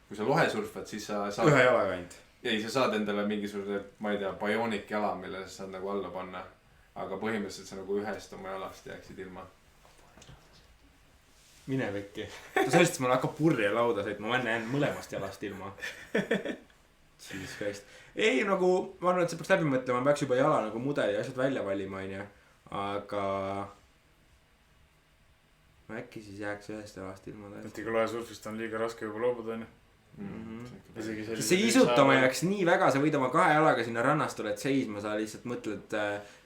kui sa lohesurfad, siis sa saad... Ühe jalaga ainult. Ei, sa saad endale mingisugune, ma ei tea, bionic jala, mille sa saad nagu alla panna. Aga põhimõtteliselt sa nagu ühest oma jalast jääksid ilma. Mine vekki. Sellest mul hakkab purje lauda, et ma jään mõlemast jalast ilma. Siis käest. Ei, nagu, ma arvan, et see peaks läbi mõtlema, peaks juba jala nagu mudeli ja asjad välja valima, onju. Aga... ma äkki siis jääks ühest jalast ilma. Et iga lohesurfist on liiga raske juba loobuda, onju. See isutama jääks nii väga, sa võid oma 2 jalaga sinna rannast tuled seisma, sa lihtsalt mõtled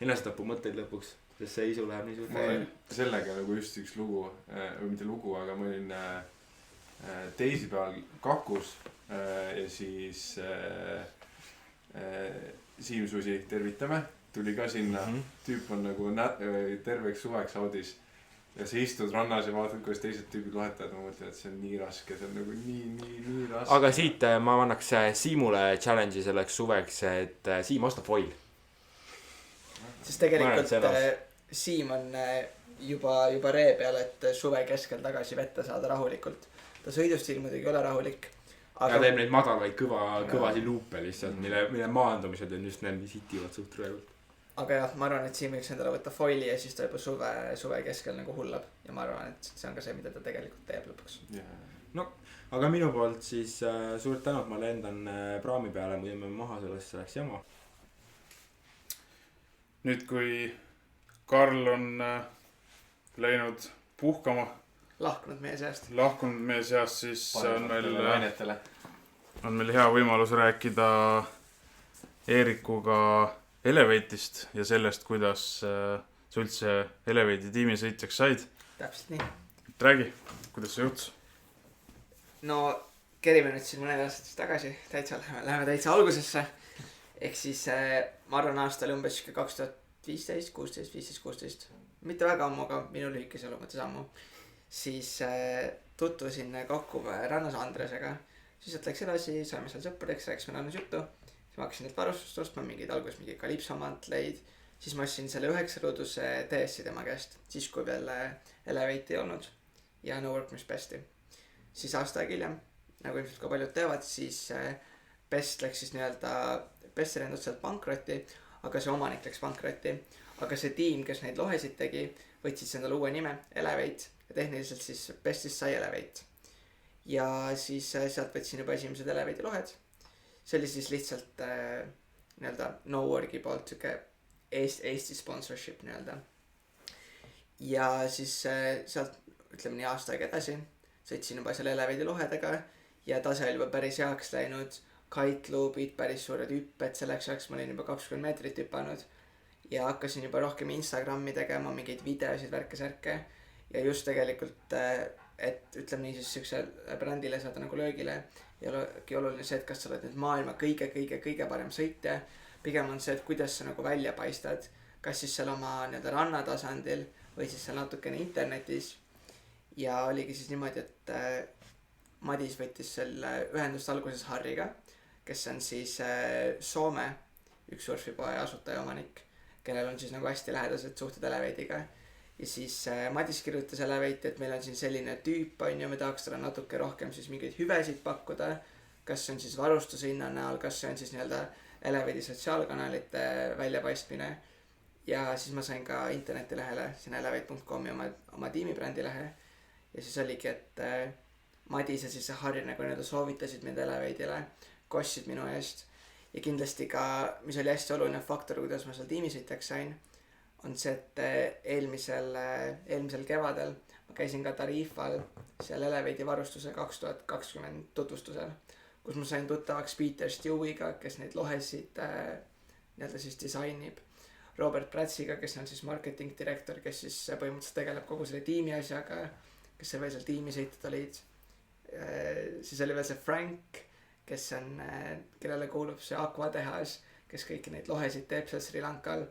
enesetapu mõtteid lõpuks, sest see isu läheb nii suurt. Mul on sellega nagu just üks lugu, või mitte lugu, aga ma olin teisipäeval Kakus ja siis Siim Susi tervitame, tuli ka sinna, tüüp on nagu terveks suveks audis. Ja sa istud rannas ja vaatad, kuidas teised tüübid vahetavad, ma mõtlen, et see on nii raske, see on nagu nii raske. Aga siit ma annaks Siimule challenge'i selleks suveks, et Siim osta foil. Sest tegelikult Siim on juba ree peal, et suve keskel tagasi vette saada rahulikult. Ta sõidustil muidugi ei ole rahulik. Aga... ja teeb neid madalaid kõvasi luupe lihtsalt, mille maandumised on just need, mis hitivad suht röövult. Aga jah, ma arvan, et Siim võiks endale võtta foili ja siis ta juba suve keskel nagu hullab. Ja ma arvan, et see on ka see, mida ta tegelikult teeb lõpuks. No, aga minu poolt siis suurt tänud, ma lendan praami peale, muidu me maha sellest läks jama. Nüüd, kui Karl on läinud puhkama, lahkunud meie seast, siis on meil hea võimalus rääkida Eerikuga Elevate'ist ja sellest, kuidas sa üldse Elevate'i tiimisõitjaks said. Täpselt nii. Räägi, kuidas see juhtus? No, kerime nüüd siin mõned aastad tagasi, läheme täitsa algusesse. Ehk siis, ma arvan, aasta oli umbes 2015, 16, 15, 16. Mitte väga ammu, aga minu lühikese elu mõttes ammu. Siis tutvusin Kakuväe rannas Andresega. Siis et läks edasi, saime seal sõpradeks, rääkisime rannas juttu. Siis ma hakkasin neid varustust ostma, alguses mingi kalipsomantleid. Siis ma ostsin selle 9-ruuduse TS-i tema käest, siis kui veel Elevate ei olnud ja No Workman's Besti. Siis aasta aeg hiljem, nagu ilmselt ka paljud teavad, siis Best läks siis Best lendus sealt pankrotti, aga see omanik läks pankrotti. Aga see tiim, kes neid lohesid tegi, võtsid endale uue nime, Elevate, ja tehniliselt siis Bestist sai Elevate. Ja siis sealt võtsin juba esimesed Elevate'i lohed. See oli siis lihtsalt No Worki poolt siuke Eesti sponsorship . Ja siis sealt ütleme nii aasta aega edasi sõitsin juba seal Elevate'i lohedega ja tase oli juba päris heaks läinud, kite loop'id, päris suured hüpped, selleks ajaks ma olin juba 20 meetrit hüpanud ja hakkasin juba rohkem Instagrami tegema, mingeid videosid, värke-särke ja just tegelikult, et ütleme nii siis siukse brändile saada nagu löögile ei olegi oluline see, et kas sa oled nüüd maailma kõige parem sõitja. Pigem on see, et kuidas sa nagu välja paistad, kas siis seal oma rannatasandil või siis seal natukene internetis. Ja oligi siis niimoodi, et Madis võttis selle ühendust alguses Harriga, kes on siis Soome üks surfipoe asutaja omanik, kellel on siis nagu hästi lähedased suhted Elevate'iga. Ja siis Madis kirjutas Elevate, et meil on siin selline tüüp, on ju, me tahaks talle natuke rohkem siis mingeid hüvesid pakkuda, kas see on siis varustuse hinna näol, kas see on siis Elevate'i sotsiaalkanalite väljapaistmine. Ja siis ma sain ka internetilehele, siin elevate.com oma tiimibrändilehe. Ja siis oligi, et Madis ja siis see Harri nagu soovitasid mind Elevate'ile, kostsid minu eest. Ja kindlasti ka, mis oli hästi oluline faktor, kuidas ma seal tiimisõitjaks sain, on see, et eelmisel kevadel ma käisin ka Tarifal seal Elevate'i varustuse 2020 tutvustusel, kus ma sain tuttavaks Peter Stewie'ga, kes neid lohesid siis disainib, Robert Pratziga, kes on siis marketing direktor, kes siis põhimõtteliselt tegeleb kogu selle tiimi asjaga, kes seal veel seal tiimisõitjad olid. Siis oli veel see Frank, kellele kuulub see Aqua tehas, kes kõiki neid lohesid teeb seal Sri Lankal.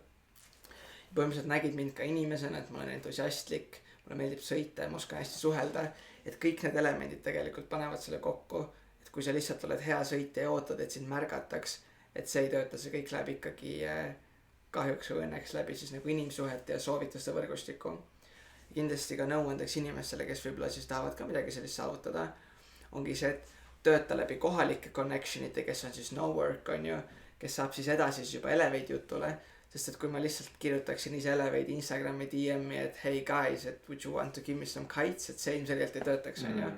põhimõtteliselt nägid mind ka inimesena, et ma olen entusiastlik, mulle meeldib sõita ja ma oskan hästi suhelda, et kõik need elemendid tegelikult panevad selle kokku, et kui sa lihtsalt oled hea sõitja ja ootad, et sind märgataks, et see ei tööta, see kõik läheb ikkagi kahjuks või õnneks läbi siis nagu inimsuhete ja soovituste võrgustiku. Kindlasti ka nõuandeks inimestele, kes võib-olla siis tahavad ka midagi sellist saavutada, ongi see, et tööta läbi kohalike connectionite, kes on siis no work, on ju, kes saab siis edasi siis juba Elevate jutule, sest et kui ma lihtsalt kirjutaksin ise Elevate Instagrami DM-i, et hey guys, et would you want to give me some kites, et see ilmselgelt ei töötaks, on ju.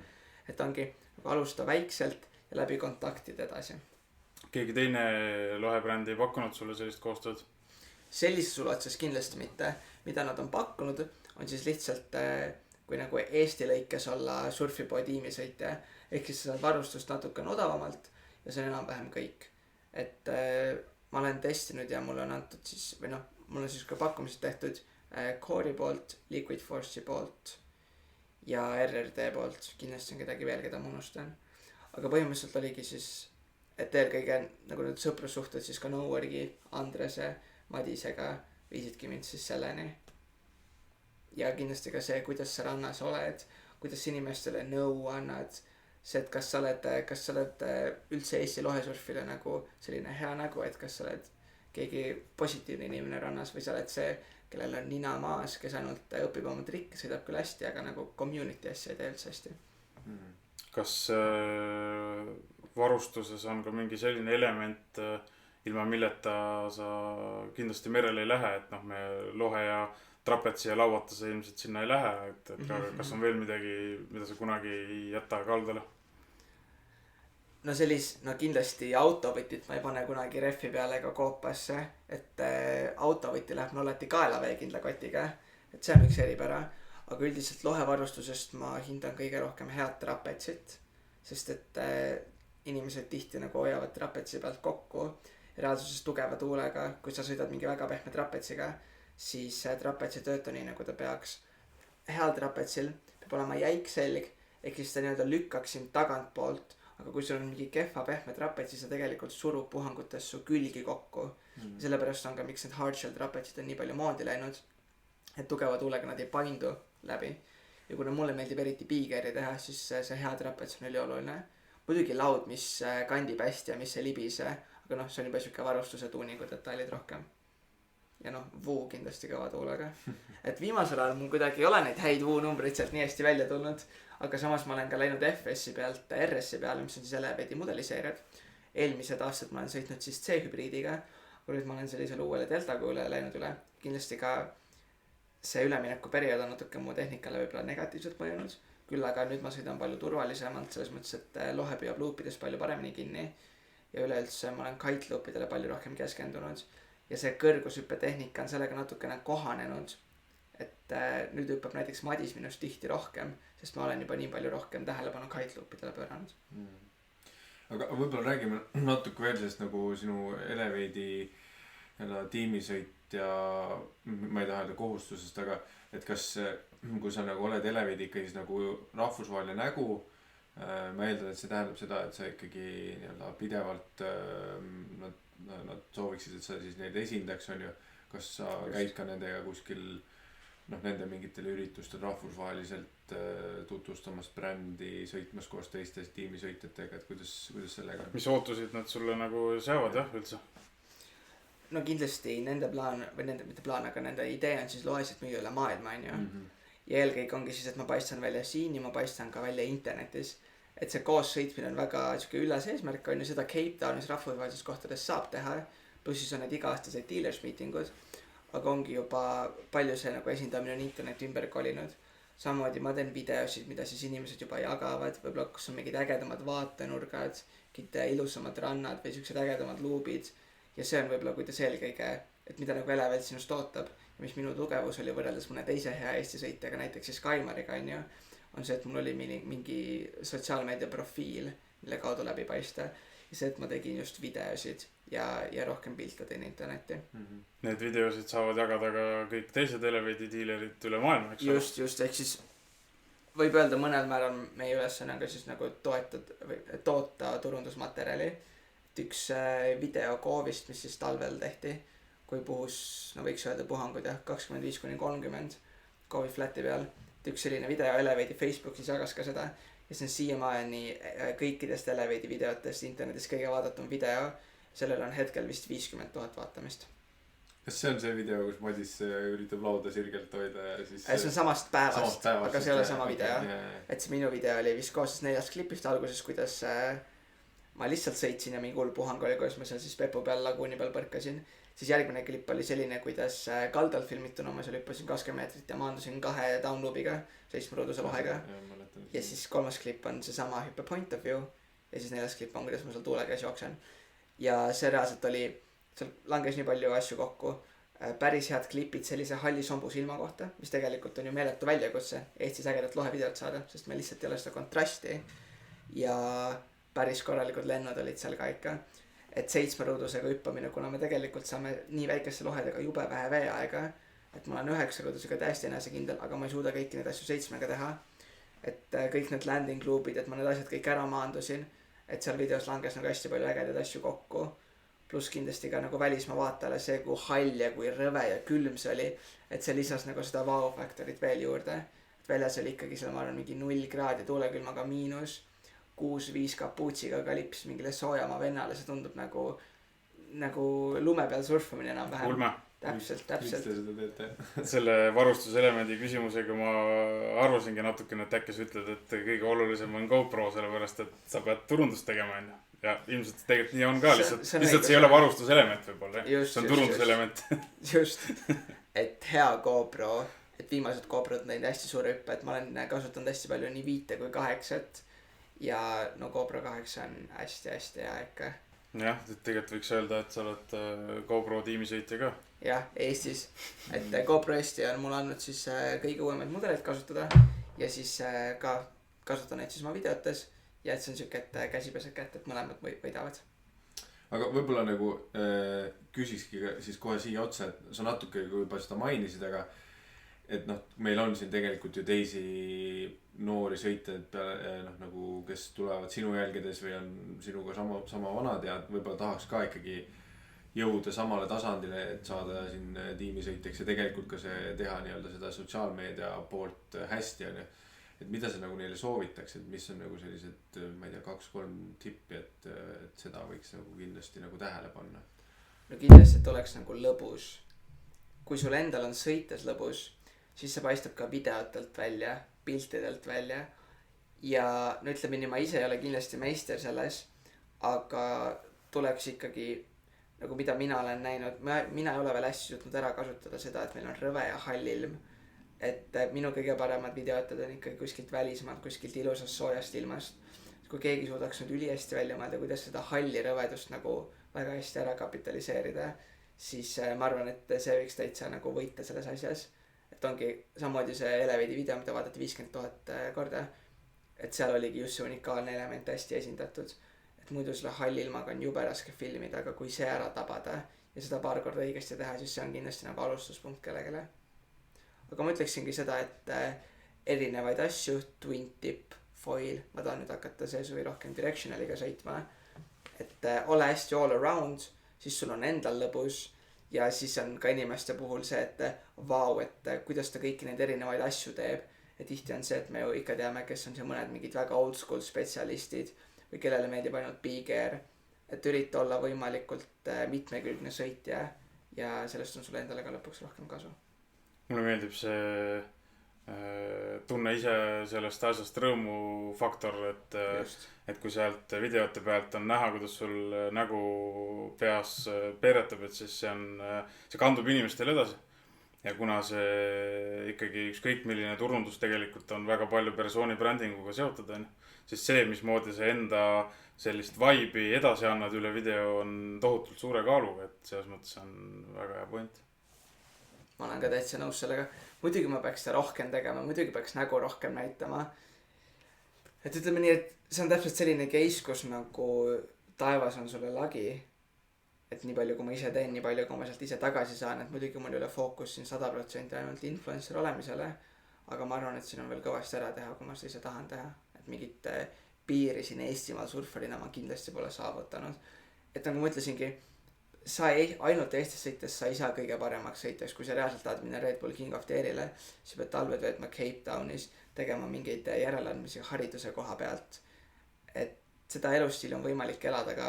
Et ongi nagu alusta väikselt ja läbi kontaktide edasi. Keegi teine lohebrändi ei pakkunud sulle sellist koostööd? Sellises ulatuses kindlasti mitte. Mida nad on pakkunud, on siis lihtsalt kui nagu Eesti lõikes olla surfipoe tiimisõitja, ehk siis sa saad varustust natukene odavamalt ja see on enam-vähem kõik. Et ma olen testinud ja mulle on antud siis, või noh, mul on siis ka pakkumised tehtud Core'i poolt, Liquid Force'i poolt ja RRD poolt, kindlasti on kedagi veel, keda ma unustan. Aga põhimõtteliselt oligi siis, et eelkõige nagu need sõprussuhted siis ka Noworgi, Andrese, Madisega viisidki mind siis selleni. Ja kindlasti ka see, kuidas sa rannas oled, kuidas inimestele nõu annad, see, et kas sa oled üldse Eesti lohesurfile nagu selline hea nägu, et kas sa oled keegi positiivne inimene rannas või sa oled see, kellel on nina maas, kes ainult õpib oma trikke, sõidab küll hästi, aga nagu community asja ei tee üldse hästi. Kas varustuses on ka mingi selline element, ilma milleta sa kindlasti merele ei lähe, et noh, me lohe ja trapetsi ja lauata sa ilmselt sinna ei lähe, et kas on veel midagi, mida sa kunagi ei jäta kaldale? No kindlasti autovõtit ma ei pane kunagi rehvi peale ega koopasse, et autovõti läheb alati kaelaveekindla kotiga, et see on üks eripära, aga üldiselt lohevarustusest ma hindan kõige rohkem head trapetsit, sest et inimesed tihti nagu hoiavad trapetsi pealt kokku, reaalsuses tugeva tuulega, kui sa sõidad mingi väga pehme trapetsiga, siis trapets ei tööta nii, nagu ta peaks. Heal trapetsil peab olema jäik selg, ehk siis ta nii-öelda lükkaks sind tagant poolt, aga kui sul on mingi kehva pehme trapets, siis ta tegelikult surub puhangutes su külgi kokku. Sellepärast on ka, miks need hardshell trapetsid on nii palju moodi läinud, et tugeva tuulega nad ei paindu läbi. Ja kuna mulle meeldib eriti bigeri teha, siis see hea trapets on ülioluline. Muidugi laud, mis kandib hästi ja mis ei libise, aga noh, see on juba siuke varustuse tuuningu detailid rohkem. Ja noh, vuu kindlasti kõva tuulega. Et viimasel ajal mul kuidagi ei ole neid häid vuu-numbreid sealt nii hästi välja tulnud, aga samas ma olen ka läinud FS-i pealt RS-i peale, mis on siis Elevati mudeliseeriad. Eelmised aastad ma olen sõitnud siis C-hübriidiga, kui nüüd ma olen sellisele uuele Deltaga üle läinud üle. Kindlasti ka see ülemineku periood on natuke mu tehnikale võib-olla negatiivselt mõjunud. Küll aga nüüd ma sõidan palju turvalisemalt, selles mõttes, et lohe püüab luupides palju paremini kinni. Ja üleüldse ma olen kite loopidele palju rohkem keskendunud. Ja see kõrgushüppe tehnika on sellega natukene kohanenud, et nüüd hüppab näiteks Madis minust tihti rohkem, sest ma olen juba nii palju rohkem tähelepanu kite loopidele pööranud. Aga võib-olla räägime natuke veel sellest nagu sinu Elevate'i tiimisõit ja ma ei taha öelda kohustusest, aga et kas, kui sa nagu oled Elevate'i ikkagi nagu rahvusvaheline nägu, ma eeldan, et see tähendab seda, et sa ikkagi pidevalt nad sooviksid, et sa siis neid esindaks, on ju, kas sa käid ka nendega kuskil nende mingitel üritustel rahvusvaheliselt tutvustamas brändi, sõitmas koos teiste tiimisõitjatega, et kuidas sellega on? Mis ootusid nad sulle nagu seavad üldse? No kindlasti nende plaan, või nende, mitte plaan, aga nende idee on siis loesid müüa üle maailma, on ju. Ja eelkõige ongi siis, et ma paistan välja siin ja ma paistan ka välja internetis. Et see koos sõitmine on väga üllas eesmärk, on ju, seda Cape Townis rahvusvahelises kohtades saab teha, pluss siis on need iga-aastased dealers meetingud, aga ongi juba palju see nagu esindamine on interneti ümber kolinud. Samamoodi ma teen videosid, mida siis inimesed juba jagavad, võib-olla kus on mingid ägedamad vaatenurgad, ilusamad rannad või siuksed ägedamad luubid. Ja see on võib-olla kuidas eelkõige, et mida nagu Elevate sinust ootab ja mis minu tugevus oli võrreldes mõne teise hea Eesti sõitjaga, näiteks siis Kaimariga, on ju, on see, et mul oli mingi sotsiaalmeedia profiil, mille kaudu läbi paista ja see, et ma tegin just videosid ja rohkem pilte teen internetti. Need videosid saavad jagada ka kõik teised Elevate'i dealerid üle maailma, eks? Just, ehk siis võib öelda mõnel määral meie ülesanne on ka siis nagu toota turundusmaterjali. Et üks video koovist, mis siis talvel tehti, kui puhus, no võiks öelda puhangud jah, 25-30 Covid flati peal. Et üks selline video Elevate'i Facebookis jagas ka seda ja see on siiamaani kõikidest Elevate'i videotest internetis kõige vaadatum video. Sellel on hetkel vist 50 000 vaatamist. kas see on see video, kus Madis üritab lauda sirgelt hoida ja siis See on samast päevast, aga see ei ole sama video. yeah. Et see minu video oli vist koosnes 4 klipist alguses, kuidas ma lihtsalt sõitsin ja mingi hull puhang oli, kuidas ma seal siis Pepu peal laguuni peal põrkasin. Siis järgmine klipp oli selline, kuidas kaldal filmituna ma seal hüppasin 20 meetrit ja maandusin 2 downloopiga, 7-ruuduse lohega. Ja siis 3. klipp on see sama hüppe point of view ja siis 4. klipp on, kuidas ma seal tuule käes jooksen. Ja see reaalselt oli, seal langes nii palju asju kokku. Päris head klipid sellise halli sombu silma kohta, mis tegelikult on ju meeletu väljakutse Eestis ägedat lohevideot saada, sest meil lihtsalt ei ole seda kontrasti. Ja päris korralikud lennud olid seal ka ikka. Et 7-ruudusega hüppamine, kuna me tegelikult saame nii väikeste lohedega jube vähe veeaega, et ma olen 9-ruudusega täiesti enesekindel, aga ma ei suuda kõiki neid asju 7-ga teha. Et kõik need landing loop'id, et ma need asjad kõik ära maandusin, et seal videos langes nagu hästi palju ägedaid asju kokku. Plus kindlasti ka nagu välismaa vaatajale see, kui hall ja kui rõve ja külm see oli, et see lisas nagu seda wow factorit veel juurde. Et väljas oli ikkagi seal, ma arvan, mingi 0 kraadi tuulekülmaga -6-5 kapuutsiga ka lips mingile soojamaa vennale, see tundub nagu lume peal surfamine enam-vähem. Ulme. Täpselt. Miks te seda teete? Selle varustuselemendi küsimusega ma arvasingi natukene, et äkki sa ütled, et kõige olulisem on GoPro, sellepärast et sa pead turundust tegema enne. Ja ilmselt tegelikult nii on ka, lihtsalt see ei ole varustuselement võib-olla. See on turunduselement. Just, et hea GoPro, et viimased GoProd näinud hästi suure hüppe, et ma olen kasutanud hästi palju nii 5 kui 8 ja no GoPro 8 on hästi hea ikka. Jah, tegelikult võiks öelda, et sa oled GoPro tiimisõitja ka. Jah, Eestis. Et GoPro Eesti on mulle andnud siis kõige uuemaid mudeleid kasutada ja siis ka kasutan neid siis oma videotes ja et see on siuke, et käsi peseb kätt, et mõlemad võidavad. Aga võib-olla nagu küsikski siis kohe siia otsa, et sa natuke juba seda mainisid, aga et noh, meil on siin tegelikult ju teisi noori sõitjaid peale, nagu kes tulevad sinu jälgedes või on sinuga sama vanad ja võib-olla tahaks ka ikkagi jõuda samale tasandile, et saada siin tiimisõitjaks ja tegelikult ka see teha nii-öelda seda sotsiaalmeedia poolt hästi on ju. Et mida sa nagu neile soovitaks, et mis on nagu sellised, ma ei tea, 2-3 tippi, et seda võiks nagu kindlasti nagu tähele panna? No kindlasti, et oleks nagu lõbus. Kui sul endal on sõites lõbus, siis see paistab ka videotelt välja, piltidelt välja. Ja no ütleme nii, ma ise ei ole kindlasti meister selles, aga tuleks ikkagi, nagu mida mina olen näinud, mina ei ole veel hästi suutnud ära kasutada seda, et meil on rõve ja hall ilm. Et minu kõige paremad videotad on ikkagi kuskilt välismaalt, kuskilt ilusast soojast ilmast. Kui keegi suudaks nüüd ülihästi välja mõelda, kuidas seda halli rõvedust nagu väga hästi ära kapitaliseerida, siis ma arvan, et see võiks täitsa nagu võita selles asjas. Et ongi samamoodi see Elevate'i video, mida vaadati 50 000 korda. Et seal oligi just see unikaalne element hästi esindatud. Et muidu selle halli ilmaga on jube raske filmida, aga kui see ära tabada ja seda paar korda õigesti teha, siis see on kindlasti nagu alustuspunkt kellegele. Aga ma ütleksingi seda, et erinevaid asju, twin tip, foil, ma tahan nüüd hakata see suvi rohkem directionaliga sõitma. Et ole hästi all around, siis sul on endal lõbus ja siis on ka inimeste puhul see, et vau, et kuidas ta kõiki neid erinevaid asju teeb. Ja tihti on see, et me ju ikka teame, kes on see mõned mingid väga old school spetsialistid või kellele meeldib ainult big-air. Et ürita olla võimalikult mitmekülgne sõitja ja sellest on sulle endale ka lõpuks rohkem kasu. Mulle meeldib see tunne ise sellest asjast rõõmu faktor, et kui sealt videote pealt on näha, kuidas sul nägu peas peeretab, et siis see kandub inimestele edasi. Ja kuna see ikkagi ükskõik milline turundus tegelikult on väga palju persooni brändinguga seotud, siis see, mismoodi see enda sellist vibe'i edasi annad üle video on tohutult suure kaaluga, et selles mõttes on väga hea point. Ma olen ka täitsa nõus sellega. Muidugi ma peaks seda rohkem tegema, muidugi peaks nägu rohkem näitama. Et ütleme nii, et see on täpselt selline case, kus nagu taevas on sulle lagi. Et nii palju, kui ma ise teen, nii palju, kui ma sealt ise tagasi saan, et muidugi mul ei ole fookus siin 100% ainult influencer olemisele. Aga ma arvan, et siin on veel kõvasti ära teha, kui ma seda ise tahan teha. Et mingit piiri siin Eestimaal surfarina ma kindlasti pole saavutanud. Et nagu ma ütlesingi, sa ainult Eestis sõites sa ei saa kõige paremaks sõitjaks, kui sa reaalselt tahad minna Red Bull King of the Airile, siis pead talved veetma Cape Townis, tegema mingeid järeleandmisi hariduse koha pealt. Et seda elustiili on võimalik elada, aga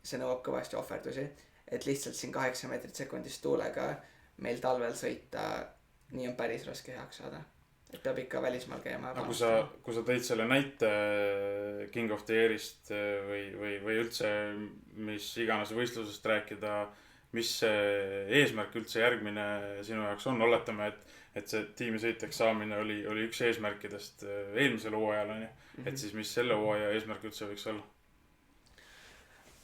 see nõuab kõvasti ohverdusi, et lihtsalt siin 8 meetrit sekundist tuulega meil talvel sõita, nii on päris raske heaks saada. Et peab ikka välismaal käima. Aga kui sa tõid selle näite King of the Airist või üldse mis iganes võistlusest rääkida, mis eesmärk üldse järgmine sinu jaoks on? Oletame, et see tiimisõitjaks saamine oli üks eesmärkidest eelmisel hooajal, on ju. Et siis mis selle hooaja eesmärk üldse võiks olla?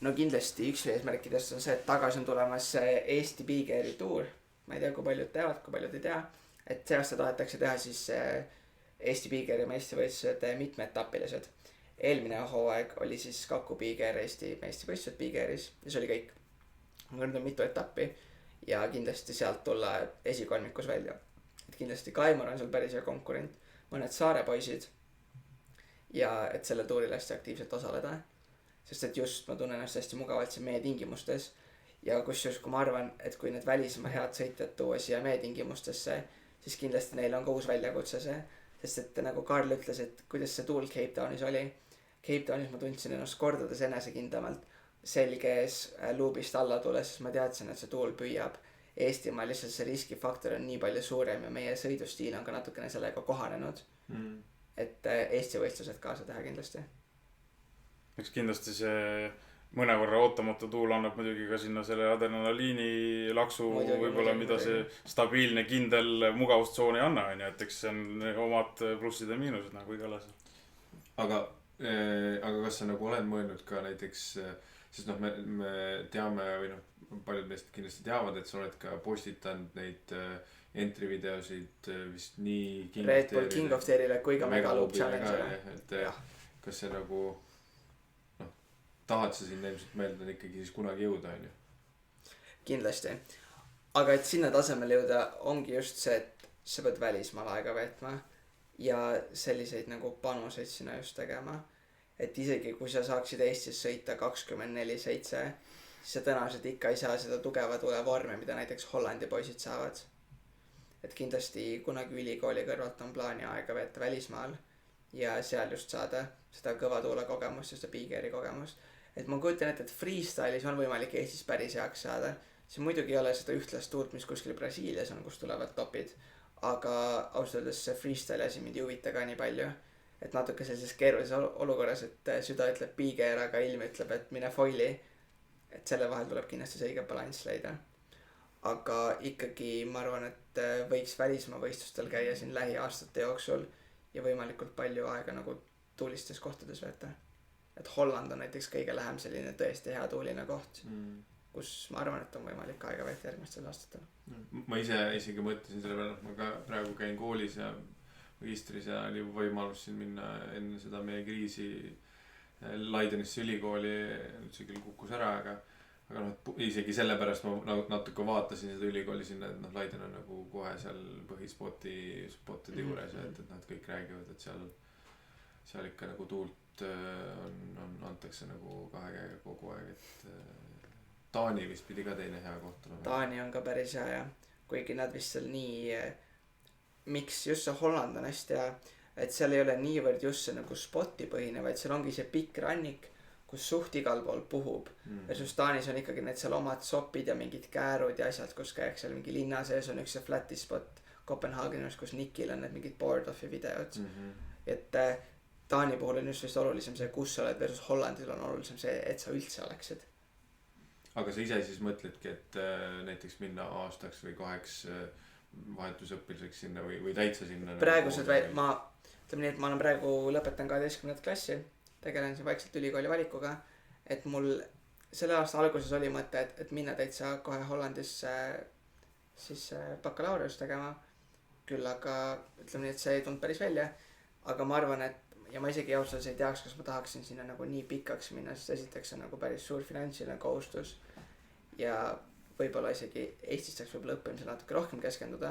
No kindlasti üks eesmärkidest on see, et tagasi on tulemas Eesti Big Airi tuur. Ma ei tea, kui paljud teavad, kui paljud ei tea. Et see aasta tahetakse teha siis Eesti Big Airi meistrivõistlused mitmeetapilised. Eelmine hooaeg oli siis Kaku Big Air Eesti meistrivõistlused Big Airis ja see oli kõik. Nüüd on mitu etappi ja kindlasti sealt tulla esikolmikus välja. Et kindlasti Kaimar on seal päris hea konkurent, mõned Saare poisid ja et selle tuuril hästi aktiivselt osaleda. Sest et just ma tunnen ennast hästi mugavalt siin meie tingimustes ja kusjuures kui ma arvan, et kui need välismaa head sõitjad tuua siia meie tingimustesse, siis kindlasti neil on ka uus väljakutse see, sest et nagu Karl ütles, et kuidas see tuul Cape Townis oli. Cape Townis ma tundsin ennast kordades enesekindlamalt selges luubist alla tulles, siis ma teadsin, et see tuul püüab. Eestimaal lihtsalt see riskifaktor on nii palju suurem ja meie sõidustiil on ka natukene sellega kohanenud. Et Eesti võistlused kaasa teha kindlasti. Eks kindlasti see mõnevõrra ootamatu tuul annab muidugi ka sinna selle adrenaliini laksu võib-olla, mida see stabiilne, kindel mugavustsoon ei anna, et eks see on omad plussid ja miinused nagu igal asjal. Aga kas sa nagu oled mõelnud ka näiteks, sest noh, me teame või noh, paljud meist kindlasti teavad, et sa oled ka postitanud neid entry videosid vist nii Red Bull King of the Airile kui ka Megaloop Challenge'ile. Et kas see nagu tahad sa sinna ilmselt meelde ikkagi siis kunagi jõuda, on ju? Kindlasti. Aga et sinna tasemele jõuda ongi just see, et sa pead välismaal aega veetma ja selliseid nagu panuseid sinna just tegema. Et isegi kui sa saaksid Eestis sõita 24/7, siis sa tõenäoliselt ikka ei saa seda tugeva tule vormi, mida näiteks Hollandi poisid saavad. Et kindlasti kunagi ülikooli kõrvalt on plaani aega veeta välismaal ja seal just saada seda kõva tuule kogemust ja seda Big Airi kogemust. Et ma kujutan ette, et freestyle'is on võimalik Eestis päris heaks saada. See muidugi ei ole seda ühtlast tuult, mis kuskil Brasiilias on, kus tulevad topid. Aga ausalt öeldes see freestyle asi mind ei huvita ka nii palju. Et natuke sellises keerulises olukorras, et süda ütleb Big Air, aga ilm ütleb, et mine foili. Et selle vahel tuleb kindlasti see õige balanss leida. Aga ikkagi ma arvan, et võiks välismaa võistlustel käia siin lähiaastate jooksul ja võimalikult palju aega nagu tuulistes kohtades veeta. Et Holland on näiteks kõige lähem selline tõesti hea tuuline koht, kus ma arvan, et on võimalik aega veeta järgmistel aastatel. Ma ise isegi mõtlesin selle peale, ma ka praegu käin koolis ja magistris ja oli võimalus siin minna enne seda meie kriisi Leidenisse ülikooli, nüüd see küll kukkus ära, aga noh, isegi sellepärast ma natuke vaatasin seda ülikooli sinna, et noh, Leiden on nagu kohe seal põhispotide juures ja et nad kõik räägivad, et seal ikka nagu tuult antakse nagu kahe käega kogu aeg, et Taani vist pidi ka teine hea koht olema. Taani on ka päris hea ja kuigi nad vist seal nii, miks just see Holland on hästi hea, et seal ei ole niivõrd just see nagu spoti põhine, vaid seal ongi see pikk rannik, kus suht igal pool puhub. Versus Taanis on ikkagi need seal omad sopid ja mingid käärud ja asjad, kus käiks seal mingi linna sees on üks see flati spot Kopenhaagenis, kus Nikil on need mingid board-off'i videod. Et Taani puhul on just vist olulisem see, kus sa oled, versus Hollandil on olulisem see, et sa üldse oleksid. Aga sa ise siis mõtledki, et näiteks minna aastaks või 2 vahetusõppiliseks sinna või täitsa sinna? Praegused ma ütleme nii, et ma olen praegu lõpetan 12. klassi, tegelen siin vaikselt ülikooli valikuga, et mul selle aasta alguses oli mõte, et minna täitsa kohe Hollandisse siis bakalaureus tegema. Küll aga ütleme nii, et see ei tulnud päris välja, aga ma arvan, et ja ma isegi ausalt ei teaks, kas ma tahaksin sinna nagu nii pikaks minna, sest esiteks on nagu päris suur finantsiline kohustus ja võib-olla isegi Eestis saaks võib-olla õppimisel natuke rohkem keskenduda,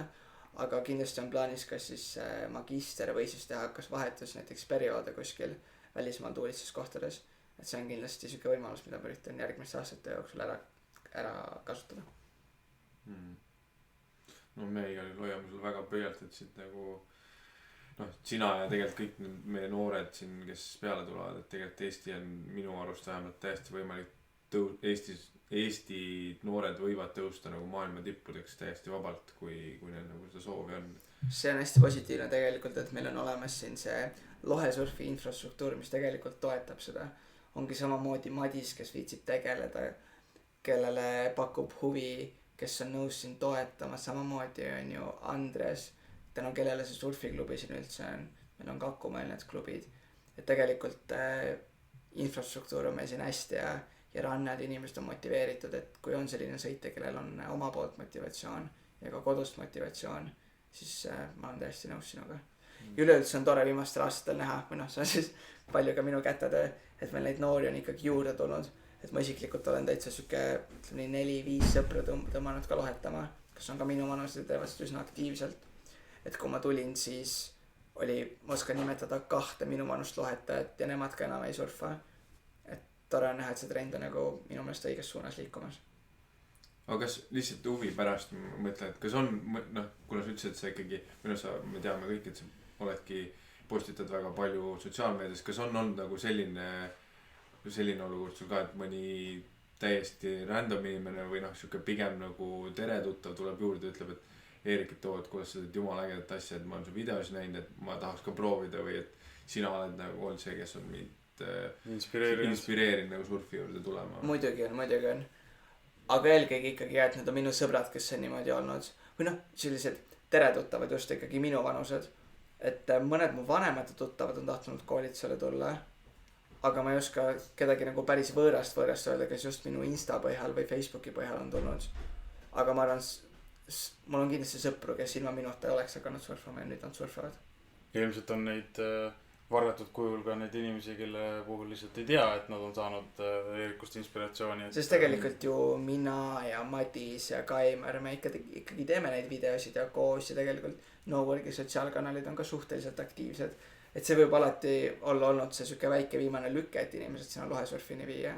aga kindlasti on plaanis kas siis magister või siis teha kas vahetus näiteks perioode kuskil välismaal tuulistes kohtades, et see on kindlasti siuke võimalus, mida ma üritan järgmiste aastate jooksul ära ära kasutada. No me igal juhul hoiame sulle väga pöialt, et siit nagu sina ja tegelikult kõik need meie noored siin, kes peale tulevad, et tegelikult Eesti on minu arust vähemalt täiesti võimalik Eesti noored võivad tõusta nagu maailma tippudeks täiesti vabalt, kui neil nagu seda soovi on. See on hästi positiivne tegelikult, et meil on olemas siin see lohesurfi infrastruktuur, mis tegelikult toetab seda. Ongi samamoodi Madis, kes viitsib tegeleda, kellele pakub huvi, kes on nõus siin toetama, samamoodi on ju Andres, tänu kellele see surfiklubi siin üldse on. Meil on Kakumäel need klubid, et tegelikult infrastruktuur on meil siin hästi ja rannad inimesed on motiveeritud, et kui on selline sõitja, kellel on oma poolt motivatsioon ja ka kodust motivatsioon, siis ma olen täiesti nõus sinuga. Üleüldse on tore viimastel aastatel näha, või see on siis palju ka minu kätetöö, et meil neid noori on ikkagi juurde tulnud, et ma isiklikult olen täitsa süke 4-5 sõpra tõmmanud ka lohetama, kes on ka minu vanused ja teevad seda üsna aktiivselt. Et kui ma tulin, siis ma oskan nimetada 2 minu vanust lohetajat ja nemad ka enam ei surfa. Et tore on näha, et see trend on nagu minu meelest õiges suunas liikumas. Aga kas lihtsalt huvi pärast mõtlen, et kas on, kuna sa ütlesid, et sa ikkagi, me teame kõik, et sa oledki postitad väga palju sotsiaalmeedias, kas on olnud nagu selline olukord sul ka, et mõni täiesti random inimene või siuke pigem nagu teretuttav tuleb juurde ja ütleb, et Eerik, et kuidas sa teed jumala ägedat asja, et ma olen su videos näinud, et ma tahaks ka proovida või et sina oled nagu olnud see, kes on mind inspireerinud nagu surfi juurde tulema. Muidugi on. Aga eelkõige ikkagi et need on minu sõbrad, kes on niimoodi olnud. Või sellised teretuttavad just ikkagi minu vanused. Et mõned mu vanemate tuttavad on tahtnud koolitusele tulla. Aga ma ei oska kedagi nagu päris võõrast öelda, kes just minu Insta põhjal või Facebooki põhjal on tulnud. Aga ma arvan, mul on kindlasti sõpru, kes ilma minuta ei oleks hakanud surfama ja nüüd nad surfavad. Ja ilmselt on neid varjatud kujul ka neid inimesi, kelle puhul lihtsalt ei tea, et nad on saanud Eerikust inspiratsiooni. Sest tegelikult ju mina ja Madis ja Kaimar, me ikkagi teeme neid videosid ja koos ja tegelikult Noworki sotsiaalkanalid on ka suhteliselt aktiivsed. Et see võib alati olla olnud see süke väike viimane lükke, et inimesed sinna lohesurfini viia.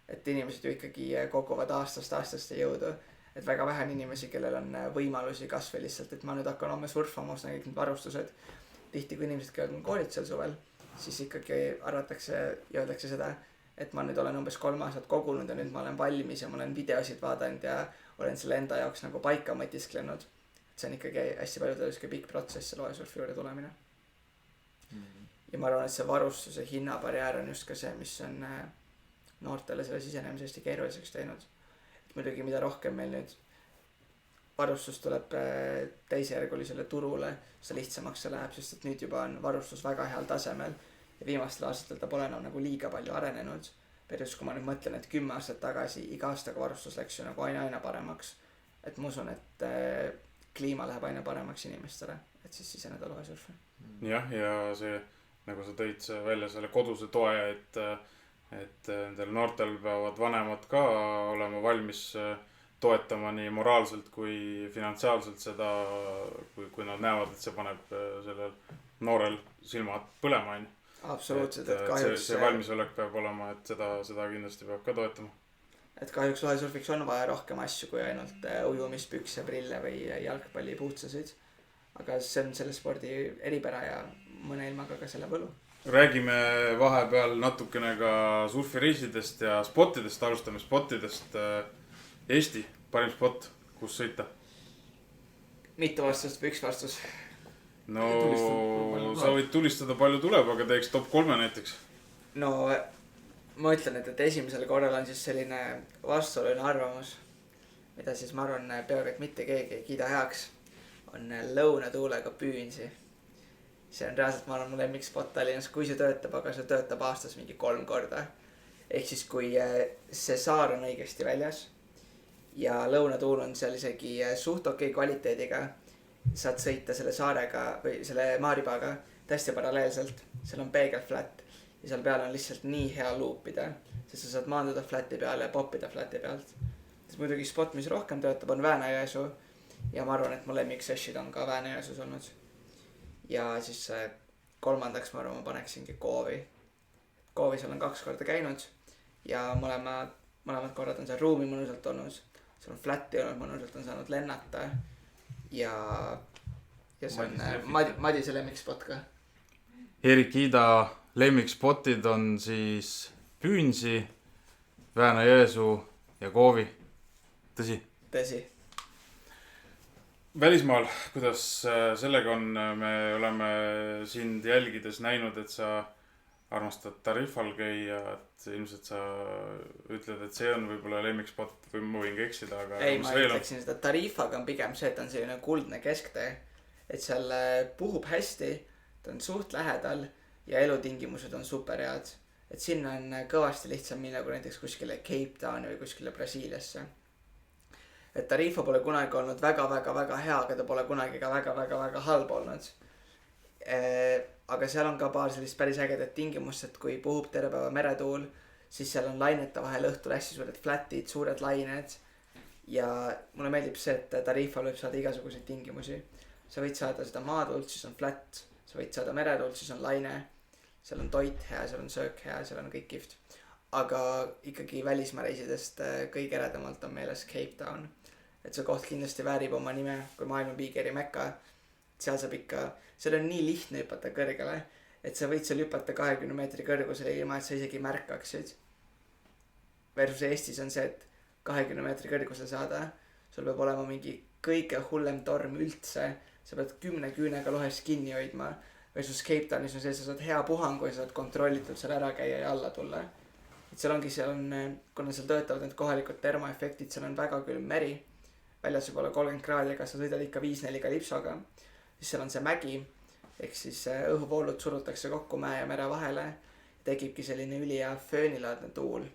Et inimesed ju ikkagi koguvad aastaste jõudu. Et väga vähe on inimesi, kellel on võimalusi kas või lihtsalt, et ma nüüd hakkan homme surfama, ostan kõik need varustused. Tihti kui inimesed käivad koolitusel suvel, siis ikkagi arvatakse ja öeldakse seda, et ma nüüd olen umbes 3 aastat kogunud ja nüüd ma olen valmis ja ma olen videosid vaadanud ja olen selle enda jaoks nagu paika mõtisklenud. Et see on ikkagi hästi paljudel pikk protsess see lohesurfi juurde tulemine. Ja ma arvan, et see varustuse hinnabarjäär on just ka see, mis on noortele selle sisenemise hästi keeruliseks teinud. Muidugi mida rohkem meil nüüd varustus tuleb teisejärgulisele turule, seda lihtsamaks see läheb, sest et nüüd juba on varustus väga heal tasemel ja viimastel aastatel ta pole nagu liiga palju arenenud. Perioodis, kui ma nüüd mõtlen, et 10 aastat tagasi iga aastaga varustus läks ju nagu aina paremaks. Et ma usun, et kliima läheb aina paremaks inimestele, et siis siseneda lohesurfi. Jah, ja see, nagu sa tõid välja selle koduse toe, et nendel noortel peavad vanemad ka olema valmis toetama nii moraalselt kui finantsiaalselt seda, kui nad näevad, et see paneb sellel noorel silmad põlema. Absoluutselt, et kahjuks see valmisolek peab olema, et seda kindlasti peab ka toetama. Et kahjuks lohesurfiks on vaja rohkem asju kui ainult ujumispükse, prille või jalgpallipuutsasid. Aga see on selle spordi eripära ja mõne ilmaga ka selle võlu. Räägime vahepeal natukene ka surfireisidest ja spotidest, alustame spotidest. Eesti, parim spot, kus sõita? Mitu vastust või 1 vastus? No sa võid tulistada palju tuleb, aga teeks top 3 näiteks. No ma ütlen, et esimesel korral on siis selline vastuoluline arvamus, mida siis ma arvan peaaegu, et mitte keegi ei kiida heaks, on lõunatuulega Püünsi. See on reaalselt, ma arvan, mu lemmikspot Tallinnas, kui see töötab, aga see töötab aastas mingi 3 korda. Ehk siis kui see saar on õigesti väljas ja lõunatuul on seal isegi suht okei kvaliteediga, saad sõita selle saarega või selle maaribaaga täiesti paralleelselt. Seal on peegelflat ja seal peal on lihtsalt nii hea luupida, sest sa saad maanduda flati peale ja poppida flati pealt. Siis muidugi spot, mis rohkem töötab, on Väänajõesuu ja ma arvan, et mu lemmiksessid on ka Väänajõesuus olnud. Ja siis 3. ma arvan, ma paneksingi Koovi. Koovis olen 2 korda käinud ja mõlema mõlemad korrad on seal ruumi mõnusalt olnud, seal on flat'i olnud, mõnusalt on saanud lennata ja see on Madise lemmikspot ka. Erik-Iida lemmikspotid on siis Püünsi, Väänä-Jõesuu ja Koovi. Tõsi? Tõsi. Välismaal, kuidas sellega on? Me oleme sind jälgides näinud, et sa armastad Tarifal käia, et ilmselt sa ütled, et see on võib-olla lemmikspot või ma võin ka eksida, aga ei, ma ütleksin seda Tarifaga on pigem see, et on selline kuldne kesktee, et seal puhub hästi, ta on suht lähedal ja elutingimused on super head, et sinna on kõvasti lihtsam minna kui näiteks kuskile Cape Towni või kuskile Brasiiliasse. Et Tarifa pole kunagi olnud väga hea, aga ta pole kunagi ka väga halb olnud. Aga seal on ka paar sellist päris ägedat tingimust, et kui puhub terve päeva meretuul, siis seal on lainete vahel õhtul hästi suured flatid, suured lained. Ja mulle meeldib see, et Tarifal võib saada igasuguseid tingimusi. Sa võid saada seda maatuult, siis on flat. Sa võid saada meretuult, siis on laine. Seal on toit hea, seal on söök hea, seal on kõik kihvt. Aga ikkagi välismaareisidest kõige eredamalt on meeles Cape Town. Et see koht kindlasti väärib oma nime kui maailma Big Airi mekka. Seal saab ikka, seal on nii lihtne hüpata kõrgele, et sa võid seal hüpata 20 meetri kõrgusele ilma, et sa isegi märkaksid. Versus Eestis on see, et 20 meetri kõrgusele saada, sul peab olema mingi kõige hullem torm üldse. Sa pead 10 küünega lohest kinni hoidma. Versus Cape Townis on see, sa saad hea puhangu ja saad kontrollitud seal ära käia ja alla tulla. Et seal ongi, kuna seal töötavad need kohalikud termoefektid, seal on väga külm meri. Väljas võib olla 30 kraadi, aga sa sõidad ikka 5-4 lipsoga. Siis seal on see mägi, ehk siis õhuvoolud surutakse kokku mäe ja mere vahele. Tekibki selline ülihea föönilaadne tuul.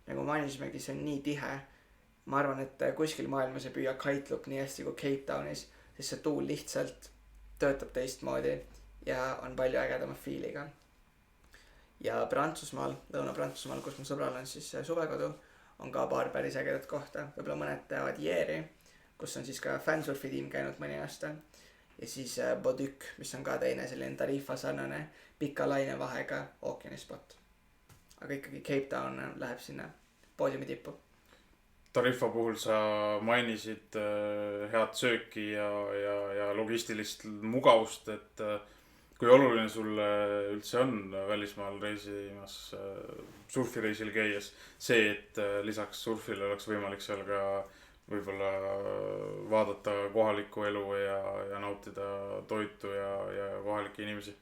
Nagu mainisimegi, see on nii tihe. Ma arvan, et kuskil maailmas ei püüa kite look nii hästi kui Cape Townis, sest see tuul lihtsalt töötab teistmoodi ja on palju ägedama fiiliga. Ja Prantsusmaal, Lõuna-Prantsusmaal, kus mu sõbral on siis suvekodu, on ka paar päris ägedat kohta. Võibolla mõned teavad Jeeri, kus on siis ka fansurfi tiim käinud mõni aasta. Ja siis Boduc, mis on ka teine selline Tarifa sarnane pika laine vahega ookeanispot. Aga ikkagi Cape Town läheb sinna poodiumi tippu. Tarifa puhul sa mainisid head sööki ja logistilist mugavust, et kui oluline sulle üldse on välismaal reisimas, surfireisil käies see, et lisaks surfile oleks võimalik seal ka võib-olla vaadata kohalikku elu ja nautida toitu ja kohalikke inimesi?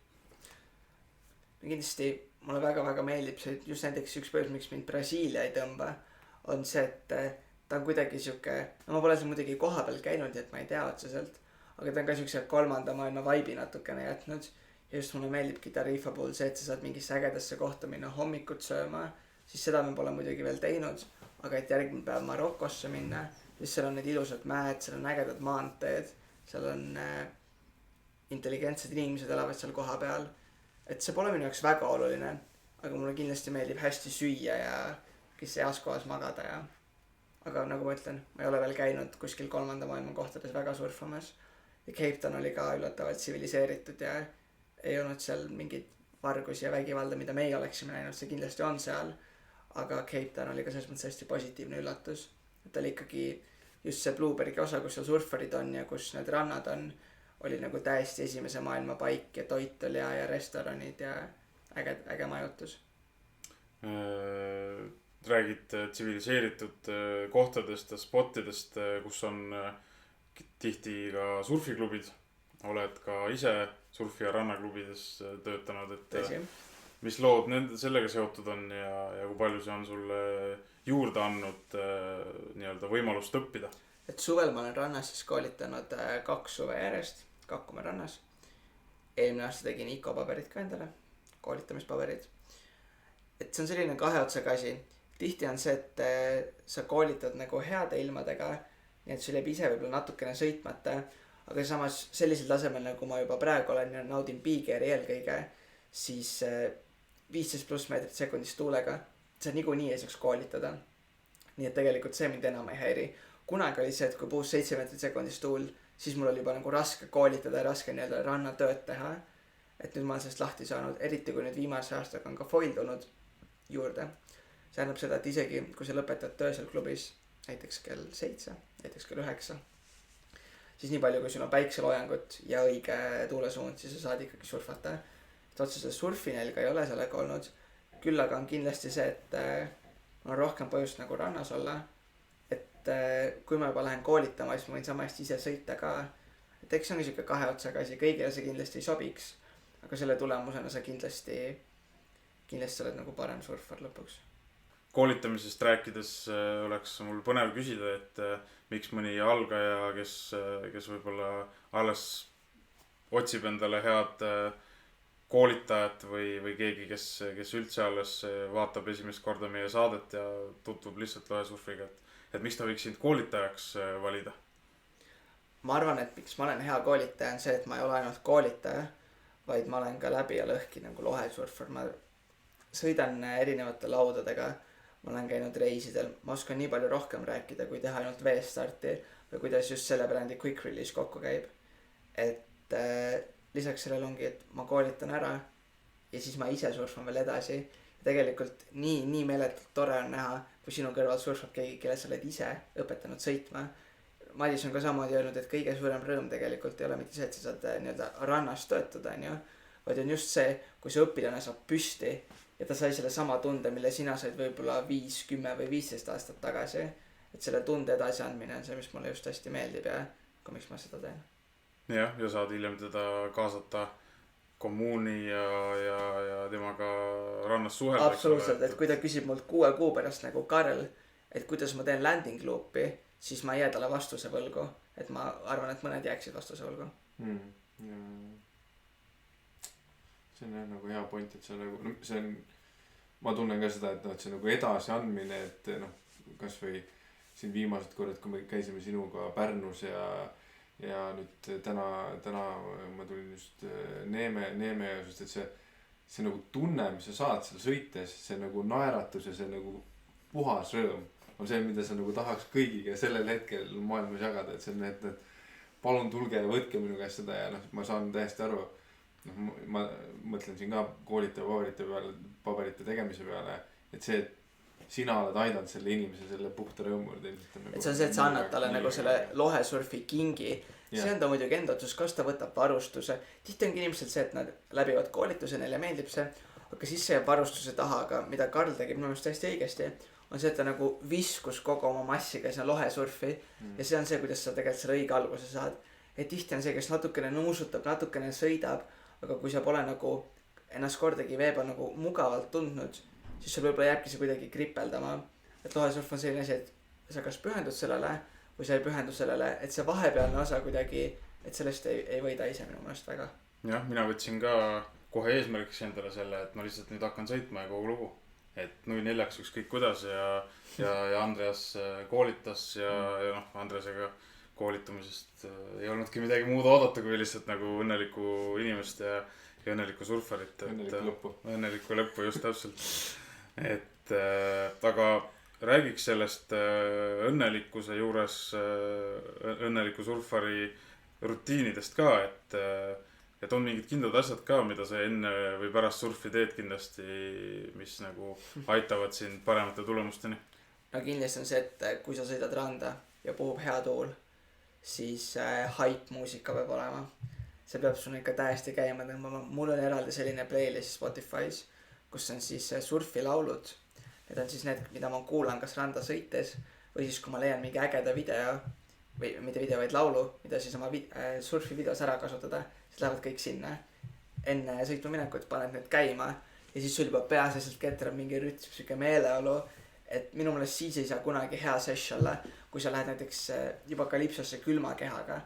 Kindlasti mulle väga meeldib see, just näiteks üks põhjus, miks mind Brasiilia ei tõmba, on see, et ta on kuidagi siuke, no ma pole seal muidugi koha peal käinud, et ma ei tea otseselt, aga ta on ka siukse kolmanda maailma vibe'i natukene jätnud. Ja just mulle meeldibki Tarifa puhul see, et sa saad mingisse ägedasse kohta minna hommikut sööma, siis seda me pole muidugi veel teinud, aga et järgmine päev Marokosse minna, siis seal on need ilusad mäed, seal on ägedad maanteed, seal on intelligentsed inimesed elavad seal koha peal. Et see pole minu jaoks väga oluline, aga mulle kindlasti meeldib hästi süüa ja kes heas kohas magada ja aga nagu ma ütlen, ma ei ole veel käinud kuskil kolmanda maailma kohtades väga surfamas ja Cape Town oli ka üllatavalt tsiviliseeritud ja ei olnud seal mingit vargusi ja vägivalda, mida meie oleksime näinud, see kindlasti on seal, aga Cape Town oli ka selles mõttes hästi positiivne üllatus, et oli ikkagi just see Bluebergi osa, kus seal surfarid on ja kus need rannad on, oli nagu täiesti esimese maailma paik ja toit oli ja restoranid ja äge majutus. Räägid tsiviliseeritud kohtadest ja spottidest, kus on tihti ka surfiklubid. Oled ka ise surfi- ja rannaklubides töötanud, et mis lood sellega seotud on ja kui palju see on sulle juurde andnud nii-öelda võimalust õppida? Et suvel ma olen rannas siis koolitanud 2 suve järjest, Kakkumäe rannas. Eelmine aasta tegin IKO paberid ka endale, koolitamispaberid. Et see on selline 2 otsaga asi. Tihti on see, et sa koolitad nagu heade ilmadega, nii et sul jääb ise võib-olla natukene sõitmata, aga samas sellisel tasemel, nagu ma juba praegu olen ja naudin Big Airi eelkõige, siis 15+ meetrit sekundis tuulega sa niikuinii ei saaks koolitada. Nii et tegelikult see mind enam ei häiri. Kunagi oli see, et kui puhus 7 meetrit sekundis tuul, siis mul oli juba nagu raske koolitada ja raske nii-öelda rannatööd teha. Et nüüd ma olen sellest lahti saanud, eriti kui nüüd viimase aastaga on ka foil tulnud juurde. see tähendab seda, et isegi kui sa lõpetad töö seal klubis näiteks kell 7, näiteks kell 9, siis nii palju, kui sul on päikseloojangut ja õige tuulesuund, siis sa saad ikkagi surfata. et otseselt surfinelga ei ole sellega olnud, küll aga on kindlasti see, et mul on rohkem põhjust nagu rannas olla. et kui ma juba lähen koolitama, siis ma võin samast ise sõita ka. et eks see on siuke kahe otsaga asi, kõigile see kindlasti ei sobiks, aga selle tulemusena sa kindlasti oled nagu parem surfar lõpuks. Koolitamisest rääkides oleks mul põnev küsida, et miks mõni algaja, kes võib-olla alles otsib endale head koolitajat või keegi, kes üldse alles vaatab esimest korda meie saadet ja tutvub lihtsalt lohesurfiga, et miks ta võiks sind koolitajaks valida? Ma arvan, et miks ma olen hea koolitaja on see, et ma ei ole ainult koolitaja, vaid ma olen ka läbi ja lõhki nagu lohesurfar. Ma sõidan erinevate laudadega, ma olen käinud reisidel, ma oskan nii palju rohkem rääkida, kui teha ainult veestarti või kuidas just selle brändi Quick Release kokku käib. Et lisaks sellele ongi, et ma koolitan ära ja siis ma ise surfan veel edasi. Ja tegelikult nii meeletult tore on näha, kui sinu kõrval surfab keegi, kelle sa oled ise õpetanud sõitma. Madis on ka samamoodi öelnud, et kõige suurem rõõm tegelikult ei ole mitte see, et sa saad nii-öelda rannas töötada, vaid on just see, kui see õpilane saab püsti ja ta sai selle sama tunde, mille sina said võib-olla 5, 10 või 15 aastat tagasi. Et selle tunde edasi andmine on see, mis mulle just hästi meeldib ja miks ma seda teen. Jah, ja saad hiljem teda kaasata kommuuni ja temaga rannas suhelda. Absoluutselt, et kui ta küsib mult 6 kuu pärast nagu Karl, et kuidas ma teen landing loopi, siis ma ei jää talle vastuse võlgu. Et ma arvan, et mõned jääksid vastuse võlgu. See on jah nagu hea point, et see nagu, see on, ma tunnen ka seda, et see nagu edasi andmine, et kas või siin viimased korrad, kui me käisime sinuga Pärnus ja nüüd täna ma tulin just Neeme just, et see nagu tunne, mis sa saad seal sõites, see nagu naeratus ja see nagu puhas rõõm on see, mida sa nagu tahaks kõigiga sellel hetkel maailmas jagada, et see on, et palun tulge ja võtke minu käest seda ja ma saan täiesti aru. Ma mõtlen siin ka koolitaja paberite tegemise peale, et see, et sina oled aidanud selle inimese selle puhta rõõmu. Et see on see, et sa annad talle nagu selle lohesurfi kingi. See on ta muidugi enda otsus, kas ta võtab varustuse. Tihti ongi inimesel see, et nad läbivad koolituse, neile meeldib see, aga siis see varustuse taha, aga mida Karl tegi minu meelest hästi õigesti, on see, et ta nagu viskus kogu oma massiga sinna lohesurfi ja see on see, kuidas sa tegelikult selle õige alguse saad. Et tihti on see, kes natukene nuusutab, natukene sõidab, aga kui sa pole nagu ennast kordagi veeba nagu mugavalt tundnud, siis sul võib-olla jääbki see kuidagi kripeldama. Et lohesurf on selline asi, et sa kas pühendud sellele või sa ei pühendu sellele, et see vahepealne osa kuidagi, et sellest ei võida ise minu mõnest väga. Jah, mina võtsin ka kohe eesmärgiks endale selle, et ma lihtsalt nüüd hakkan sõitma ja kogu lugu. Et 0-4 ükskõik kuidas ja Andreas koolitas ja Andresega koolitamisest ei olnudki midagi muud oodata, kui lihtsalt nagu õnnelikku inimest ja õnnelikku surfarit. Õnnelikku lõppu, just täpselt. Et aga räägiks sellest õnnelikkuse juures, õnneliku surfari rutiinidest ka, et on mingid kindlad asjad ka, mida sa enne või pärast surfi teed kindlasti, mis nagu aitavad sind paremate tulemusteni. No kindlasti on see, et kui sa sõidad randa ja puhub hea tuul, siis hype muusika peab olema. See peab sul ikka täiesti käima tõmbama. Mul on eraldi selline playlist Spotify's, kus on siis surfilaulud. Need on siis need, mida ma kuulan kas randa sõites või siis kui ma leian mingi ägeda video või mitte video, vaid laulu, mida siis oma surfi videos ära kasutada, siis lähevad kõik sinna. Enne sõitma minekut paned need käima ja siis sul juba peas lihtsalt ketrab mingi rütm, siuke meeleolu. Et minu meelest siis ei saa kunagi hea sesh olla, kui sa lähed näiteks juba kalipsosse külma kehaga.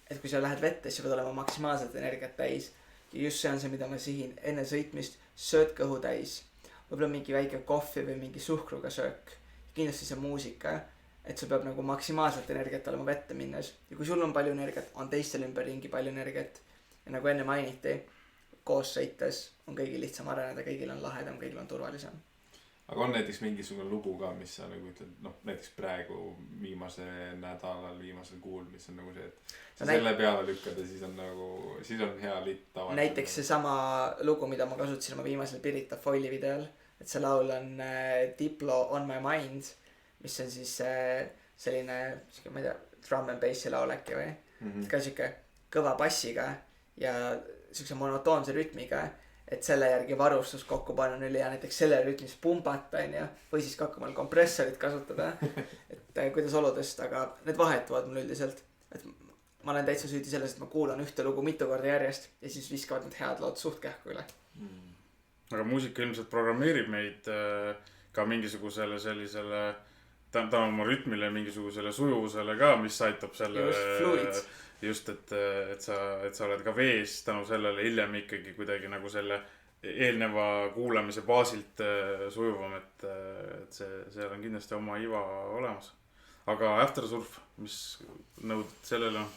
Et kui sa lähed vette, siis pead olema maksimaalselt energiat täis. Ja just see on see, mida ma sihin enne sõitmist, sööd kõhu täis. Võib-olla mingi väike kohvi või mingi suhkruga söök. Kindlasti see muusika, et sul peab nagu maksimaalselt energiat olema vette minnes. Ja kui sul on palju energiat, on teistel ümberringi palju energiat. Ja nagu enne mainiti, koos sõites on kõigil lihtsam areneda, kõigil on lahedam, kõigil on turvalisem. Aga on näiteks mingisugune lugu ka, mis sa nagu ütled, näiteks praegu viimasel nädalal, viimasel kuul, mis on nagu see, et sa selle peale lükkada, siis on hea litt tavaline. Näiteks see sama lugu, mida ma kasutasin oma viimasel Pirita foili videol, et see laul on Diplo On My Mind, mis on siis selline, ma ei tea, drum and bassi laul äkki või? Ka siuke kõva bassiga ja siukse monotoonse rütmiga, et selle järgi varustus kokku panna on üli ja näiteks selle rütmis pumbata onju, või siis ka hakkamal kompressorit kasutada, et kuidas oludest, aga need vahetuvad mul üldiselt, et ma olen täitsa süüdi selles, et ma kuulan ühte lugu mitu korda järjest ja siis viskavad need head lood suht kähku üle. aga muusika ilmselt programmeerib meid ka mingisugusele sellisele tänu oma rütmile mingisugusele sujuvusele ka, mis aitab selle just, et sa oled ka vees tänu sellele hiljem ikkagi kuidagi nagu selle eelneva kuulamise baasilt sujuvam, et seal on kindlasti oma iva olemas. Aga aftersurf, mis nõud sellele on?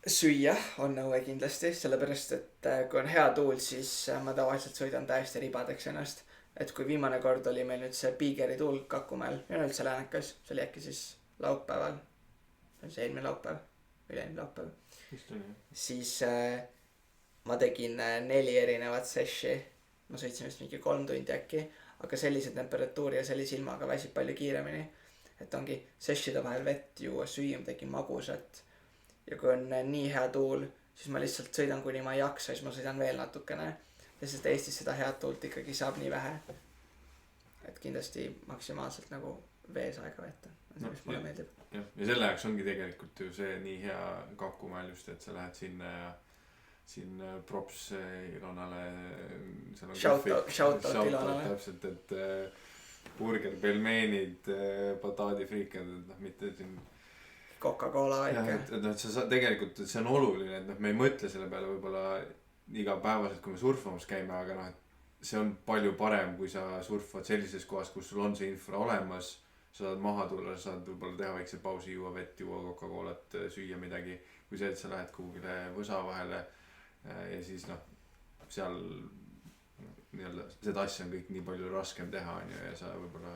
Süüa on nõue kindlasti, sellepärast et kui on hea tuul, siis ma tavaliselt sõidan täiesti ribadeks ennast. Et kui viimane kord oli meil nüüd see Piigeri tuul Kakumäel ja üldse Läänekas, see oli äkki siis laupäeval, see eelmine laupäev, üleelmine laupäev, siis ma tegin 4 erinevat seshi, ma sõitsin vist mingi 3 tundi äkki, aga sellise temperatuuri ja sellise ilmaga väsib palju kiiremini, et ongi seshide vahel vett juua, süüa midagi magusat ja kui on nii hea tuul, siis ma lihtsalt sõidan kuni ma ei jaksa, siis ma sõidan veel natukene, sest Eestis seda head tuult ikkagi saab nii vähe, et kindlasti maksimaalselt nagu vees aega veeta, on see, mis mulle meeldib. Ja selle jaoks ongi tegelikult ju see nii hea Kakumäel just, et sa lähed sinna ja siin props Ilonale. Shoutout Ilonale. Täpselt, et burger, pelmeenid, bataadifriikad, et mitte siin Coca-Cola väike. Et sa tegelikult, see on oluline, et me ei mõtle selle peale võibolla igapäevaselt, kui me surfamas käime, aga et see on palju parem, kui sa surfad sellises kohas, kus sul on see infra olemas, sa saad maha tulla, sa saad võibolla teha väikse pausi, juua vett, juua Coca-Colat, süüa midagi, kui see, et sa lähed kuhugile võsa vahele ja siis seal nii-öelda seda asja on kõik nii palju raskem teha ja sa võibolla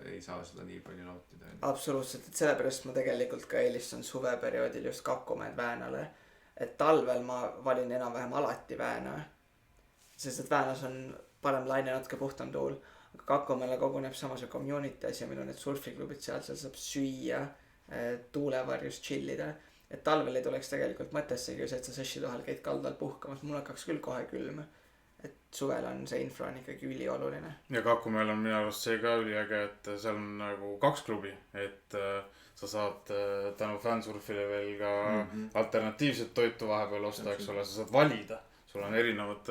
ei saa seda nii palju nautida. Absoluutselt, et sellepärast ma tegelikult ka eelistan suveperioodil just Kakumäed Väänale, et talvel ma valin enam-vähem alati Vääna, sest et Väänas on parem laine, natuke puhtam tuul, aga Kakumäele koguneb samas communities ja meil on need surfiklubid seal saab süüa, tuulevarjus chillida, et talvel ei tuleks tegelikult mõttessegi, et sa seshide vahel käid kaldal puhkamas, mul hakkaks küll kohe külm, et suvel on see infra on ikkagi ülioluline. Ja Kakumäel on minu arust see ka üliäge, et seal on nagu 2 klubi, et sa saad tänu fansurfile veel ka alternatiivset toitu vahepeal osta, eks ole, sa saad valida, sul on erinevad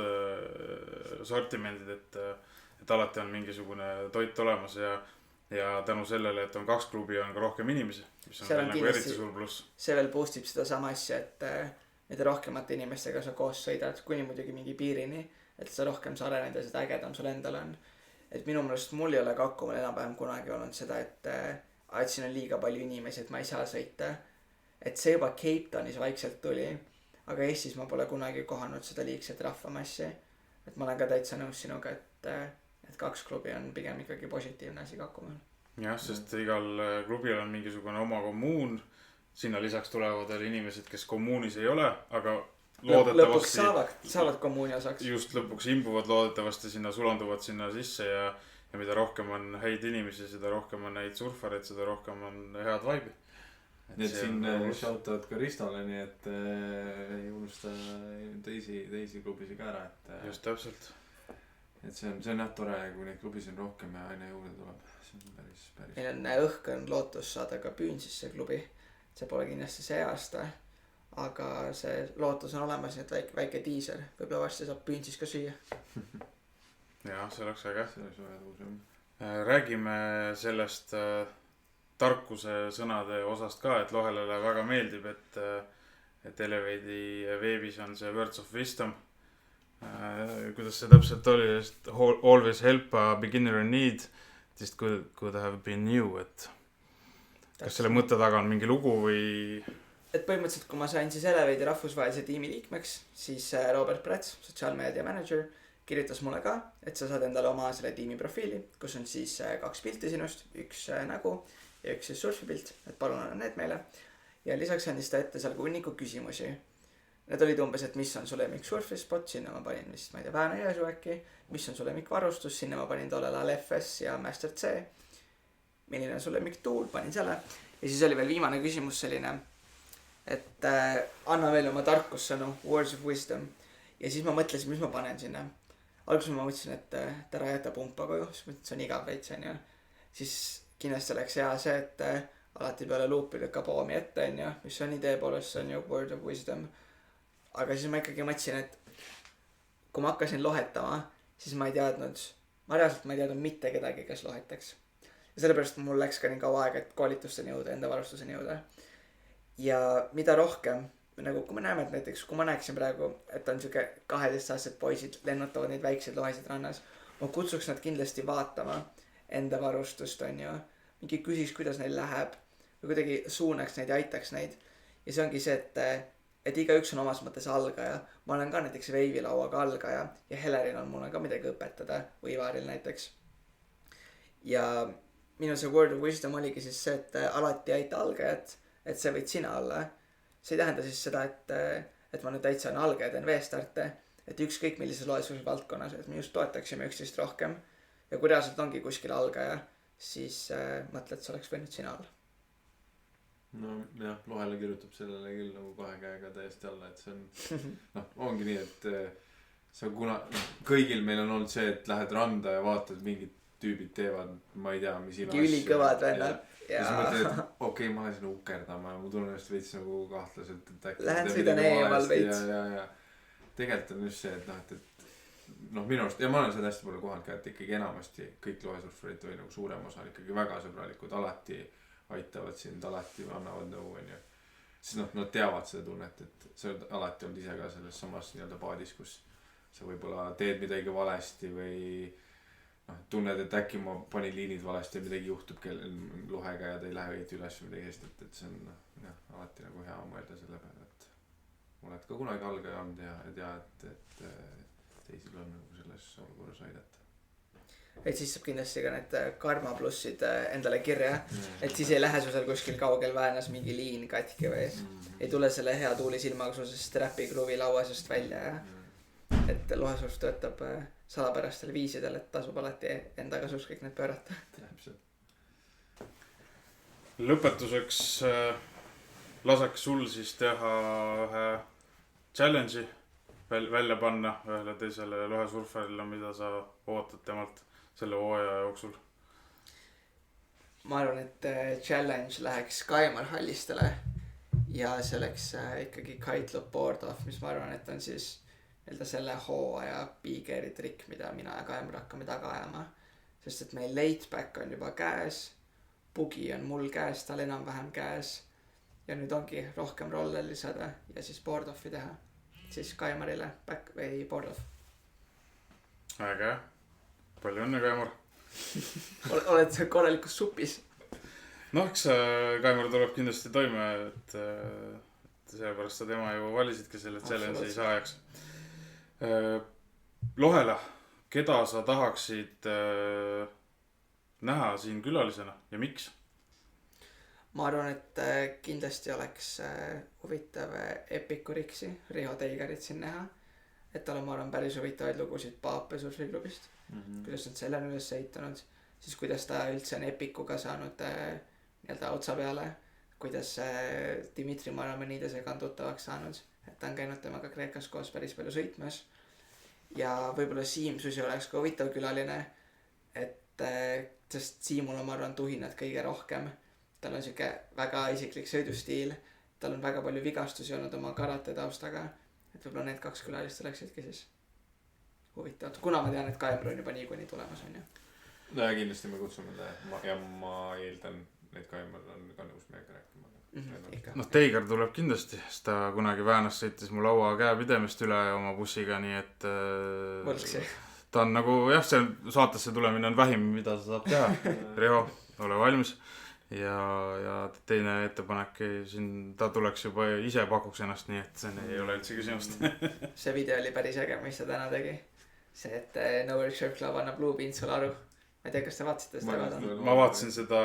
sortimendid, et alati on mingisugune toit olemas ja tänu sellele, et on 2 klubi, on ka rohkem inimesi, mis on veel nagu eriti suur pluss. See veel boostib seda sama asja, et mida rohkemate inimestega sa koos sõidad, kuni muidugi mingi piirini, et sa rohkem sa arened ja seda ägedam sul endal on. Et minu meelest mul ei ole Kakumäel enam-vähem kunagi olnud seda, et siin on liiga palju inimesi, et ma ei saa sõita. Et see juba Cape Townis vaikselt tuli, aga Eestis ma pole kunagi kohanud seda liigset rahvamassi. Et ma olen ka täitsa nõus sinuga, et 2 klubi on pigem ikkagi positiivne asi Kakumäel. Jah, sest igal klubil on mingisugune oma kommuun, sinna lisaks tulevad inimesed, kes kommuunis ei ole, aga lõpuks saavad kommuuni osaks. Just lõpuks imbuvad loodetavasti sinna, sulanduvad sinna sisse ja mida rohkem on häid inimesi, seda rohkem on häid surfareid, seda rohkem on head vibe'i. Nii et siin shoutout ka Ristole, nii et ei unusta teisi klubisi ka ära, et just täpselt. Et see on jah tore, kui neid klubisi on rohkem ja aina juurde tuleb. See on päris. Meil on õhkõn lootus saada ka Püünsisse klubi. See pole kindlasti see aasta, aga see lootus on olemas, nii et väike diiser. Võibolla varsti saab Püünsis ka süüa. Jah, see oleks äge. See oleks väga tuus, jah. Räägime sellest tarkuse sõnade osast ka, et Lohelele väga meeldib, et Elevate'i veebis on see Words of Wisdom. Kuidas see täpselt oli, et always help a beginner in need, just could have been new, et kas selle mõtte taga on mingi lugu või? Et põhimõtteliselt, kui ma sain siis Elevate'i rahvusvahelise tiimi liikmeks, siis Robert Prats, sotsiaalmeedia manager, kirjutas mulle ka, et sa saad endale oma selle tiimi profiili, kus on siis 2 pilti sinust, 1 nägu ja 1 siis surfipilt, et palun anna need meile. Ja lisaks andis ta ette seal hunniku küsimusi. need olid umbes, et mis on su lemmik surfispot, sinna ma panin vist, ma ei tea, Väänõ-Jõesuu äkki, mis on su lemmik varustus, sinna ma panin tollel ajal FS ja Master C, milline on su lemmik tuul, panin selle ja siis oli veel viimane küsimus selline, et anna veel oma tarkussõnu, words of wisdom ja siis ma mõtlesin, mis ma panen sinna. Alguses ma mõtlesin, et ära jäta pumpa koju, siis mõtlesin, et see on igav veits, on ju. Siis kindlasti oleks hea see, et alati peale luupi lükka poomi ette, on ju, mis on idee poolest, see on ju word of wisdom. Aga siis ma ikkagi mõtlesin, et kui ma hakkasin lohetama, siis ma reaalselt ma ei teadnud mitte kedagi, kes lohetaks. Ja sellepärast mul läks ka nii kaua aega, et koolitusteni jõuda, enda varustuseni jõuda. Ja mida rohkem, nagu kui me näeme, et näiteks kui ma näeksin praegu, et on siuke 12-aastased poisid lennutavad neid väikseid lohesid rannas, ma kutsuks nad kindlasti vaatama enda varustust, on ju. Mingi küsiks, kuidas neil läheb või kuidagi suunaks neid ja aitaks neid. Ja see ongi see, et igaüks on omas mõttes algaja. Ma olen ka näiteks veivilauaga algaja ja Heleril on mulle ka midagi õpetada või Ivaril näiteks. Ja minu see word of wisdom oligi siis see, et alati aita algajat, et see võid sina olla. See ei tähenda siis seda, et ma nüüd täitsa on algaja, teen veestarte, et ükskõik millises loesuses valdkonnas, et me just toetaksime üksteist rohkem. Ja kui reaalselt ongi kuskil algaja, siis mõtle, et see oleks võinud sina olla. No jah, Lohele kirjutab sellele küll nagu 2 käega täiesti alla, et see on, ongi nii, et sa kõigil meil on olnud see, et lähed randa ja vaatad mingid tüübid teevad, ma ei tea, mis inas. Ülikõvad vennad. Ja siis mõtled, et okei, ma lähen sinna ukerdama ja ma tunnen just veits nagu kahtlaselt, et äkki lähen sõidan eemal veits. Ja tegelikult on just see, et minu arust, ja ma olen seda hästi palju kohanud ka, et ikkagi enamasti kõik lohesurfarid või nagu suurem osa on ikkagi väga sõbralikud, alati aitavad sind, alati annavad nõu, on ju. Siis nad teavad seda tunnet, et sa oled alati olnud ise ka selles samas nii-öelda paadis, kus sa võib-olla teed midagi valesti või tunned, et äkki ma panin liinid valesti ja midagi juhtub lohega ja ta ei lähe õieti üles või midagi eest, et see on alati nagu hea mõelda selle peale, et oled ka kunagi algaja olnud ja tea, et teisil on nagu selles olukorras aidata. Et siis saab kindlasti ka need karma plussid endale kirja, et siis ei lähe su seal kuskil kaugel Väänas mingi liin katki või ei tule selle hea tuuli silmaga sul sträpi kruvi lauasest välja ja et lohesurf töötab salapärastel viisidel, et tasub alati enda kasuks kõik need pöörata. Lõpetuseks laseks sul siis teha ühe challenge'i välja panna ühele teisele lohesurfarile, mida sa ootad temalt selle hooaja jooksul. Ma arvan, et challenge läheks Kaimar Hallistele ja see oleks ikkagi Kite-Loop board-off, mis ma arvan, et on siis selle hooaja big-airi trikk, mida mina ja Kaimar hakkame taga ajama. Sest et meil laidback on juba käes, bugi on mul käes, tal enam-vähem käes ja nüüd ongi rohkem rolle lisada ja siis board-offi teha. Siis Kaimarile back või board-off. Äge, palju õnne, Kaimar. Oled korralikus supis? Eks Kaimar tuleb kindlasti toime, et sellepärast sa tema ju valisidki selle challenge'i saajaks. Lohela, keda sa tahaksid näha siin külalisena ja miks? Ma arvan, et kindlasti oleks huvitav Epiku Riksi, Riho Teigarit siin näha. Et tal on, ma arvan, päris huvitavaid lugusid Paape surfiklubist. Kuidas nad selle on üles ehitanud. Siis kuidas ta üldse on Epikuga saanud nii-öelda otsa peale. Kuidas Dimitri Maramonidesega on tuttavaks saanud. Et ta on käinud temaga Kreekas koos päris palju sõitmas. Ja võib-olla Siim Susi oleks ka huvitav külaline. Et sest Siimul on, ma arvan, tuhinad kõige rohkem. Tal on siuke väga isiklik sõidustiil. Tal on väga palju vigastusi olnud oma karate taustaga. Et võib-olla need 2 külalist oleksidki siis huvitavad. Kuna ma tean, et Kaimar on juba niikuinii tulemas, on ju. No ja kindlasti me kutsume ja ma eeldan, et Kaimar on ka nõus meiega rääkima. Teigar tuleb kindlasti, sest ta kunagi Väänas sõitis mu laua käepidemist üle oma bussiga, nii et Võlksi. Ta on nagu, jah, see saatesse tulemine on vähim, mida sa saab teha. Riho, ole valmis. Ja teine ettepanek, siin ta tuleks juba ise pakuks ennast, nii et see ei ole üldse küsimust. See video oli päris äge, mis ta täna tegi. See, et Nowhere Surf Club annab Blue Beans sulle aru. ma ei tea, kas te vaatasite seda ka? ma vaatasin seda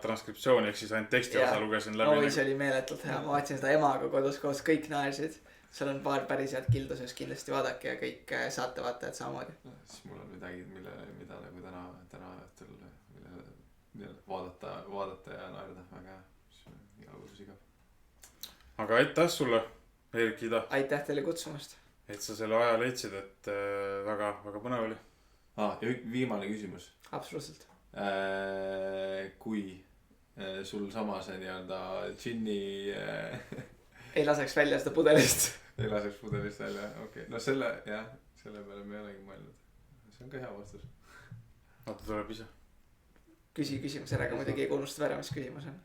transkriptsiooni, ehk siis ainult teksti osa lugesin läbi. oi, see oli meeletult hea, ma vaatasin seda emaga kodus koos, kõik naersid. seal on paar päris head kilduses, kindlasti vaadake ja kõik saate vaatajad samamoodi. siis mul on midagi, mida nagu täna õhtul vaadata ja naerda väga igal juhul sigav. aga aitäh sulle, Eerik-Ida. aitäh teile kutsumast. et sa selle aja leidsid, et väga, väga põnev oli. ja viimane küsimus. absoluutselt. Kui sul sama see nii-öelda džinni ei laseks välja seda pudelist. ei laseks pudelist välja, okei. no selle peale me ei olegi mõelnud. see on ka hea vastus. ta tuleb ise. küsi küsimus ära, aga muidugi ei unustad ära, mis küsimus on.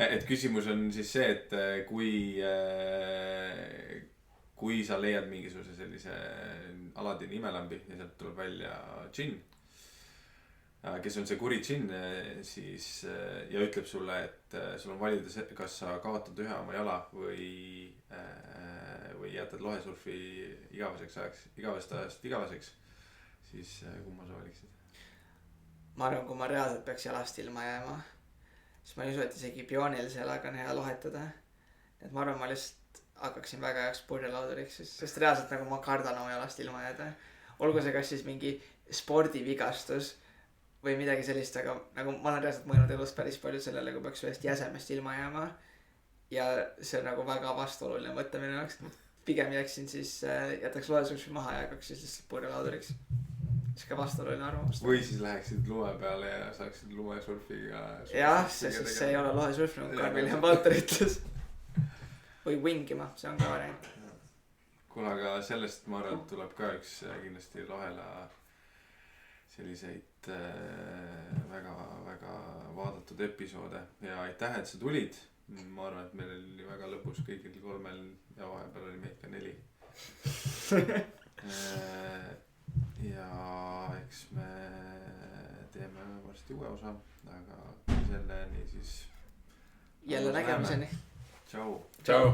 et küsimus on siis see, et kui sa leiad mingisuguse sellise Aladini imelambi ja sealt tuleb välja džinn, kes on see kuri džinn, siis ja ütleb sulle, et sul on valida, kas sa kaotad ühe oma jala või jätad lohesurfi igaveseks ajaks, igavesest ajast igaveseks, siis kumma sa valiksid? ma arvan, kui ma reaalselt peaks jalast ilma jääma, siis ma ei usu, et isegi bioonilise jalaga on hea lohetada. et ma arvan, ma lihtsalt hakkaksin väga heaks purjelauduriks, sest reaalselt nagu ma kardan oma jalast ilma jääda. olgu see kas siis mingi spordivigastus või midagi sellist, aga nagu ma olen reaalselt mõelnud elus päris palju sellele, kui peaks ühest jäsemest ilma jääma. ja see on nagu väga vastuoluline mõte minu jaoks. pigem jääksin siis, jätaks lohesurfi maha ja hakkaks siis lihtsalt purjelauduriks. siuke vastuoluline arvamus. või siis läheksid lume peale ja saaksid lumesurfiga. jah, see ei ole lohesurf, nagu Karl-Wilhelm Valter ütles. või wingima, see on ka variant. kuule, aga sellest ma arvan, et tuleb ka üks kindlasti Lohela selliseid väga vaadatud episoode ja aitäh, et sa tulid. ma arvan, et meil oli väga lõbus kõigil kolmel ja vahepeal oli meid ka 4. ja eks me teeme varsti uue osa, aga selleni siis jälle nägemiseni. Tšau. Tšau.